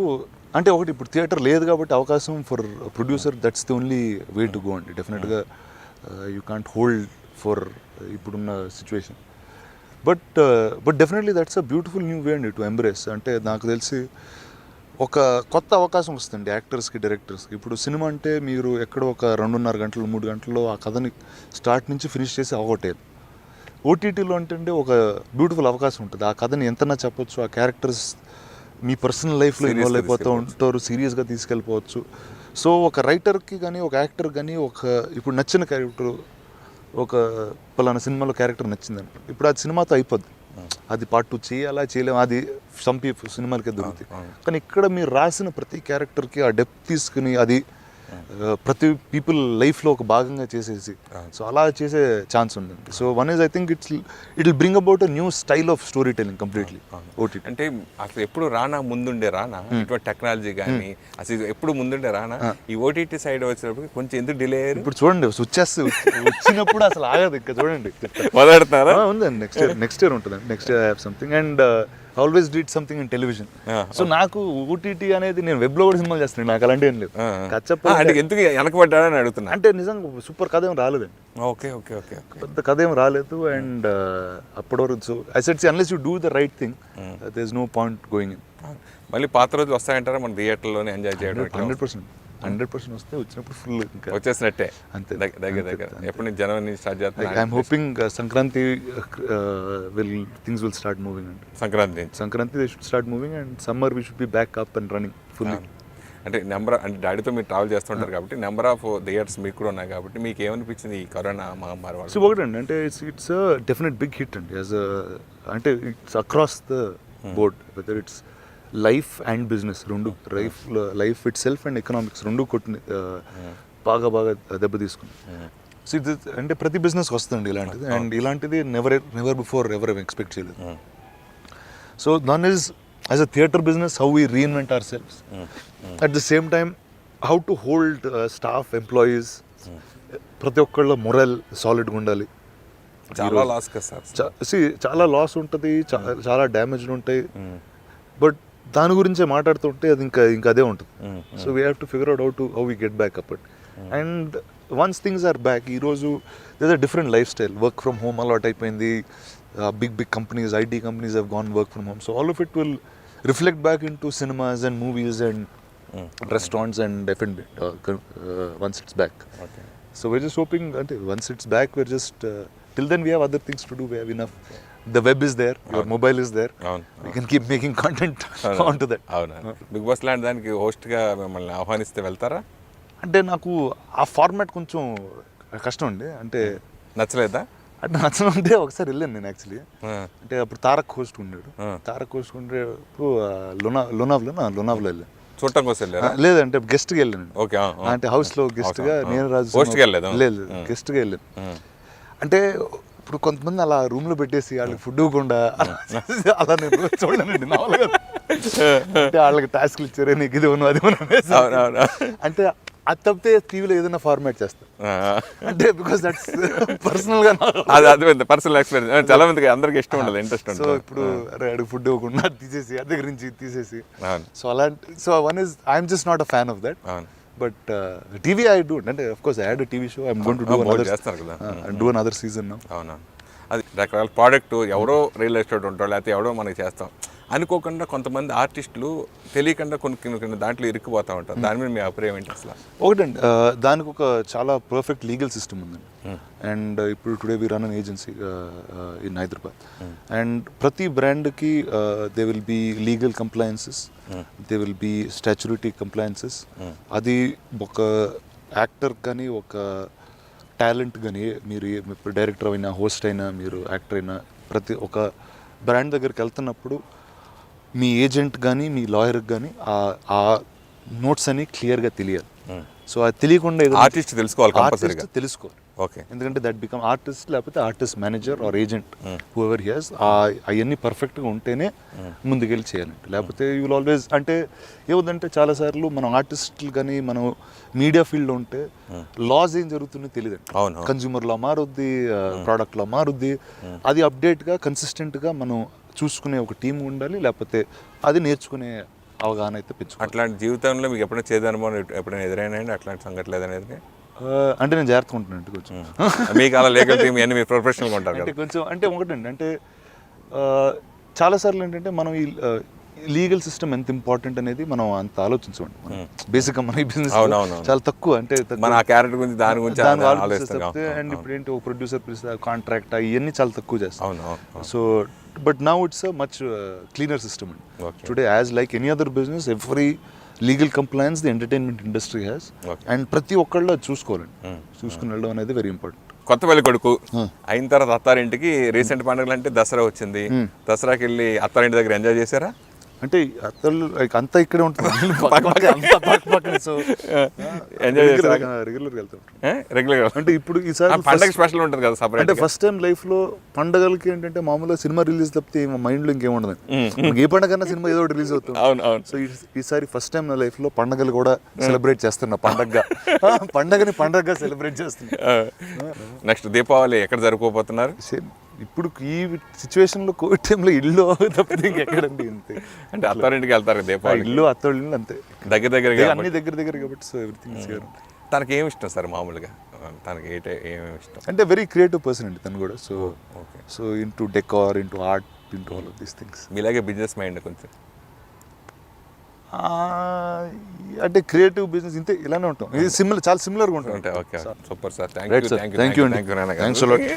అంటే ఇప్పుడు థియేటర్ లేదు కాబట్టి అవకాశం for producer, that's the only way to go అండి. డెఫినెట్గా యూ కాంట్ హోల్డ్ ఫర్ ఇప్పుడున్న situation. But definitely that's a beautiful new way అండి టు ఎంబ్రేస్. అంటే నాకు తెలిసి ఒక కొత్త అవకాశం వస్తుంది యాక్టర్స్కి, డైరెక్టర్స్కి. ఇప్పుడు సినిమా అంటే మీరు ఎక్కడో ఒక 2.5 గంటలు 3 గంటల్లో ఆ కథని స్టార్ట్ నుంచి ఫినిష్ చేసి అవగొట్టేది. ఓటీటీలో అంటే ఒక బ్యూటిఫుల్ అవకాశం ఉంటుంది. ఆ కథని ఎంతనా చెప్పొచ్చు, ఆ క్యారెక్టర్స్ మీ పర్సనల్ లైఫ్లో ఇన్వాల్వ్ అయిపోతూ ఉంటారు, సీరియస్గా తీసుకెళ్ళిపోవచ్చు. సో ఒక రైటర్కి కానీ ఒక యాక్టర్ కానీ ఇప్పుడు నచ్చిన క్యారెక్టర్, ఒక పలానా సినిమాలో క్యారెక్టర్ నచ్చింది అనుకో, ఇప్పుడు అది సినిమాతో అయిపోద్ది. అది పార్ట్ 2 చేయాలా చేయలేము, అది సంపి సినిమాలకే దొరుకుతాయి. కానీ ఇక్కడ మీరు రాసిన ప్రతి క్యారెక్టర్కి ఆ డెప్త్ తీసుకుని అది ప్రతి పీపుల్ లైఫ్లో ఒక భాగంగా చేసేసి సో అలా చేసే ఛాన్స్ ఉందండి. So one is I think it will bring about a new style of story telling completely. OTT అంటే అసలు ఎప్పుడు రానా ముందుండే రానా ఇటువంటి టెక్నాలజీ కానీ అసలు ఎప్పుడు ముందుండే రానా ఈ ఓటీటీ సైడ్ వచ్చినప్పుడు కొంచెం ఎందుకు డిలే అయ్యారు? ఇప్పుడు చూడండి వచ్చినప్పుడు అసలు ఆగదు. ఇంకా చూడండి మొదలెడతారా? ఉందండి, నెక్స్ట్ ఇయర్ ఉంటుందండి. Next year I have something and always did something in television. So నాకు ఓటీటీ అనేది నేను వెబ్లో కూడా సినిమాలు చేస్తున్నాను, నాకు అలాంటి ఏం లేదు. అంటే ఎందుకు వెనకబడ్డాడని అడుగుతున్నా. అంటే నిజంగా సూపర్ కథ ఏం రాలేదండి. ఓకే ఓకే ఓకే పెద్ద కథ ఏం రాలేదు. అండ్ అప్పటి వరకు so I said unless you do the right thing there is no point going in. మళ్ళీ పాత రోజులు వస్తాయంటారా మన థియేటర్లోనే ఎంజాయ్ చేయడం? 100% వస్తే వచ్చినప్పుడు ఫుల్ ఇంకా వచ్చేసినట్టే అంతే. దగ్గర ఎప్పటి నుంచి జనవరి స్టార్ట్ చేస్తారు? I'm hoping Sankranti things will start moving అండి. Sankranti they should start moving and summer we should be back up and running fully. అంటే అంటే డాడీతో మీరు ట్రావెల్ చేస్తుంటారు కాబట్టి నెంబర్ ఆఫ్ థియేటర్స్ మీకు కూడా ఉన్నాయి కాబట్టి మీకు ఏమనిపించింది ఈ కరోనా మహమ్మారి వల్ల? సో ఒకటండి, అంటే ఇట్స్ డెఫినెట్ బిగ్ హిట్ అండి. అంటే it's across the board, whether it's life and business రెండు, life itself and economics రెండు కొట్టిన బాగా దెబ్బ తీసుకుని. సో ఇది అంటే ప్రతి బిజినెస్కి వస్తుంది ఇలాంటిది, అండ్ ఇలాంటిది నెవర్ బిఫోర్ ఎవర్ ఎక్స్పెక్ట్ చేయలేదు. So then is as a theatre business how we reinvent ourselves, at the same time how to hold staff, employees, ప్రతి ఒక్కళ్ళ మొరల్ సాలిడ్గా ఉండాలి. చాలా లాస్ కదా సార్. చాలా లాస్ ఉంటుంది, చాలా డ్యామేజ్లు ఉంటాయి. బట్ దాని గురించే మాట్లాడుతుంటే అది ఇంకా అదే ఉంటుంది. So we have to figure out how we get back up. And once things are back, ఈరోజు there a different life style. Work from home అలవాట్ అయిపోయింది. Big companies, IT companies have gone work from home. So all of it will reflect back in to cinemas and movies and restaurants and F&B once it's back. Okay. So we're just hoping until once it's back, we're just till then we have other things to do. We have enough. The web is there, your mobile is there. We can keep making content onto that. Bigg Boss లాంటి దానికి హోస్ట్గా మిమ్మల్ని ఆహ్వానిస్తే వెళ్తారా? అంటే నాకు ఆ format కొంచెం కష్టం అండి. అంటే నచ్చలేదా? అంటే నచ్చడం అంటే ఒకసారి వెళ్ళాను నేను యాక్చువల్లీ. అంటే అప్పుడు తారక్ హోస్ట్ ఉన్నాడు. తారక్ హోస్ట్ ఉండేప్పుడు లోనావ్లో వెళ్ళాను. చూడటం కోసం వెళ్ళారా? లేదంటే గెస్ట్గా వెళ్ళాను. ఓకే. అంటే హౌస్లో గెస్ట్గా, నేను రాజు హోస్ట్గా వెళ్ళలేదు. లేదు, గెస్ట్గా వెళ్ళాను. అంటే ఇప్పుడు కొంతమంది అలా రూమ్లో పెట్టేసి వాళ్ళకి ఫుడ్ ఇవ్వకుండా అలా నేను చూడలేనండి. అంటే వాళ్ళకి టాస్క్లు ఇచ్చారే, నీకు ఇది ఉన్నా అది ఉన్నా అంటే అది తప్పితే టీవీలో ఏదైనా ఫార్మాట్ చేస్తాను. అంటే బికాస్ దట్స్ పర్సనల్గా అది పర్సనల్ ఎక్స్పీరియన్స్. చాలా మందికి అందరికి ఇష్టం ఉండదు, ఇంట్రెస్ట్ ఉండదు. సో ఇప్పుడు అడిగి ఫుడ్ ఇవ్వకుండా తీసేసి అది దగ్గర నుంచి తీసేసి, సో అలాంటి so one is I'm just not a fan of that. But TV I do. అంటే of course I had a TV show. I'm going to do another season now. అవునా? అది రకరకాల ప్రోడక్ట్ ఎవరో రియల్ ఎస్టేట్ ఉంటారు, లేకపోతే ఎవడో మనకి చేస్తాం అనుకోకుండా కొంతమంది ఆర్టిస్టులు తెలియకుండా కొన్ని దాంట్లో ఇరుక్కుపోతూ ఉంటారు. దాని మీద మీ అభిప్రాయం ఏంటి అసలు? ఒకటండి, దానికి ఒక చాలా పర్ఫెక్ట్ లీగల్ సిస్టమ్ ఉందండి. అండ్ ఇప్పుడు today we run an agency in Hyderabad. And ప్రతి బ్రాండ్కి they will be legal compliances, they will be statutory compliances. అది ఒక యాక్టర్ కానీ, ఒక టాలెంట్ కానీ, మీరు ఇప్పుడు డైరెక్టర్ అయినా, హోస్ట్ అయినా, మీరు యాక్టర్ అయినా, ప్రతి ఒక బ్రాండ్ దగ్గరికి వెళ్తున్నప్పుడు మీ ఏజెంట్ కానీ, మీ లాయర్కి కానీ ఆ నోట్స్ అని క్లియర్గా తెలియాలి. సో అది తెలియకుండా ఆర్టిస్ట్ తెలుసుకోవాలి. ఓకే. ఎందుకంటే దట్ బికమ్ ఆర్టిస్ట్, లేకపోతే artist manager are agent whoever he has, అవన్నీ పర్ఫెక్ట్గా ఉంటేనే ముందుకెళ్ళి చేయాలండి. లేకపోతే యూ విల్ ఆల్వేస్ అంటే ఏముందంటే చాలాసార్లు మనం ఆర్టిస్టులు కానీ మనం మీడియా ఫీల్డ్లో ఉంటే లాస్ ఏం జరుగుతుందో తెలియదండి. కన్జ్యూమర్ లా మారుద్ది, ప్రోడక్ట్ లా మారుద్ది. అది అప్డేట్గా కన్సిస్టెంట్గా మనం చూసుకునే ఒక టీం ఉండాలి, లేకపోతే అది నేర్చుకునే అవగాహన అయితే పెంచుకోవాలి. అట్లాంటి జీవితంలో మీకు ఎప్పుడైనా చేదు అనుభవం ఎప్పుడైనా ఎదురైనా అట్లాంటి సంఘటన లేదనేది? అంటే నేను జాగ్రత్తగా ఉంటున్నాను కొంచెం. మీకు అలా లీగల్ టీమ్ అన్ని మీరు ప్రొఫెషనల్గా ఉంటారు అంటే కొంచెం. అంటే ఒకటండి, అంటే చాలాసార్లు ఏంటంటే మనం ఈ లీగల్ సిస్టమ్ ఎంత ఇంపార్టెంట్ అనేది మనం అంత ఆలోచించండి. బేసిక్గా మన ఈ బిజినెస్ చాలా తక్కువ, అంటే మన ఆ క్యారెక్టర్ గురించి దాని గురించి అండ్ ఇప్పుడు ఏంటి ఒక ప్రొడ్యూసర్ పిలిస్తే కాంట్రాక్ట్ ఇవన్నీ చాలా తక్కువ చేస్తాం. So but now it's a much cleaner system అండి. Today as like any other business every legal compliance the entertainment industry has, and ప్రతి ఒక్కళ్ళు అది చూసుకోవాలండి. చూసుకుని వెళ్ళడం అనేది వెరీ ఇంపార్టెంట్. కొత్త పెళ్లి కొడుకు అయిన తర్వాత అత్తారింటికి రీసెంట్ పండుగలు అంటే దసరా వచ్చింది. దసరాకి వెళ్ళి అత్తారింటి దగ్గర ఎంజాయ్ చేశారా? అంటే అత్తలు అంతా ఇక్కడే ఉంటుంది, సో ఎంజాయ్ రెగ్యులర్గా వెళ్తాం. రెగ్యులర్ అంటే ఇప్పుడు ఈసారి పండగ స్పెషల్ ఉంటుంది కదా సపరేట్. అంటే ఫస్ట్ టైం లైఫ్ లో పండగలకి ఏంటంటే మామూలుగా సినిమా రిలీజ్ తప్పితే మైండ్ లో ఇంకేం ఉండదు. ఏ పండగ కన్నా సినిమా ఏదో రిలీజ్ అవుతుంది. అవును అవును. సో ఈసారి ఫస్ట్ టైం నా లైఫ్ లో పండగలు కూడా సెలబ్రేట్ చేస్తున్నా. పండగని పండగగా సెలబ్రేట్ చేస్తున్నా. నెక్స్ట్ దీపావళి ఎక్కడ జరుపుకోబోతున్నారు? ఇప్పుడు ఈ సిచ్యువేషన్ లో కోవిడ్ టైంలో ఇల్లు తప్పితే ఇంకెక్కడండి అంతే. అంటే అత్తారింటికి వెళ్తారు దీపావళి? ఇల్లు అత్తోళ్ళు అంతే, దగ్గర దగ్గర అన్ని దగ్గర కాబట్టి. So everything. తనకి ఏమి ఇష్టం సార్ మామూలుగా? తనకి ఏమేమి ఇష్టం? అంటే వెరీ క్రియేటివ్ పర్సన్ అండి తను కూడా. So so into decor, into art, into all of these things. మీలాగే బిజినెస్ మైండ్ కొంచెం? అంటే క్రియేటివ్ బిజినెస్ ఇంతే, ఇలానే ఉంటాం. ఇది సిమిలర్, చాలా సిమిలర్గా ఉంటాం. Okay, super sir. Thank you. Thank you అండి. Thanks allot.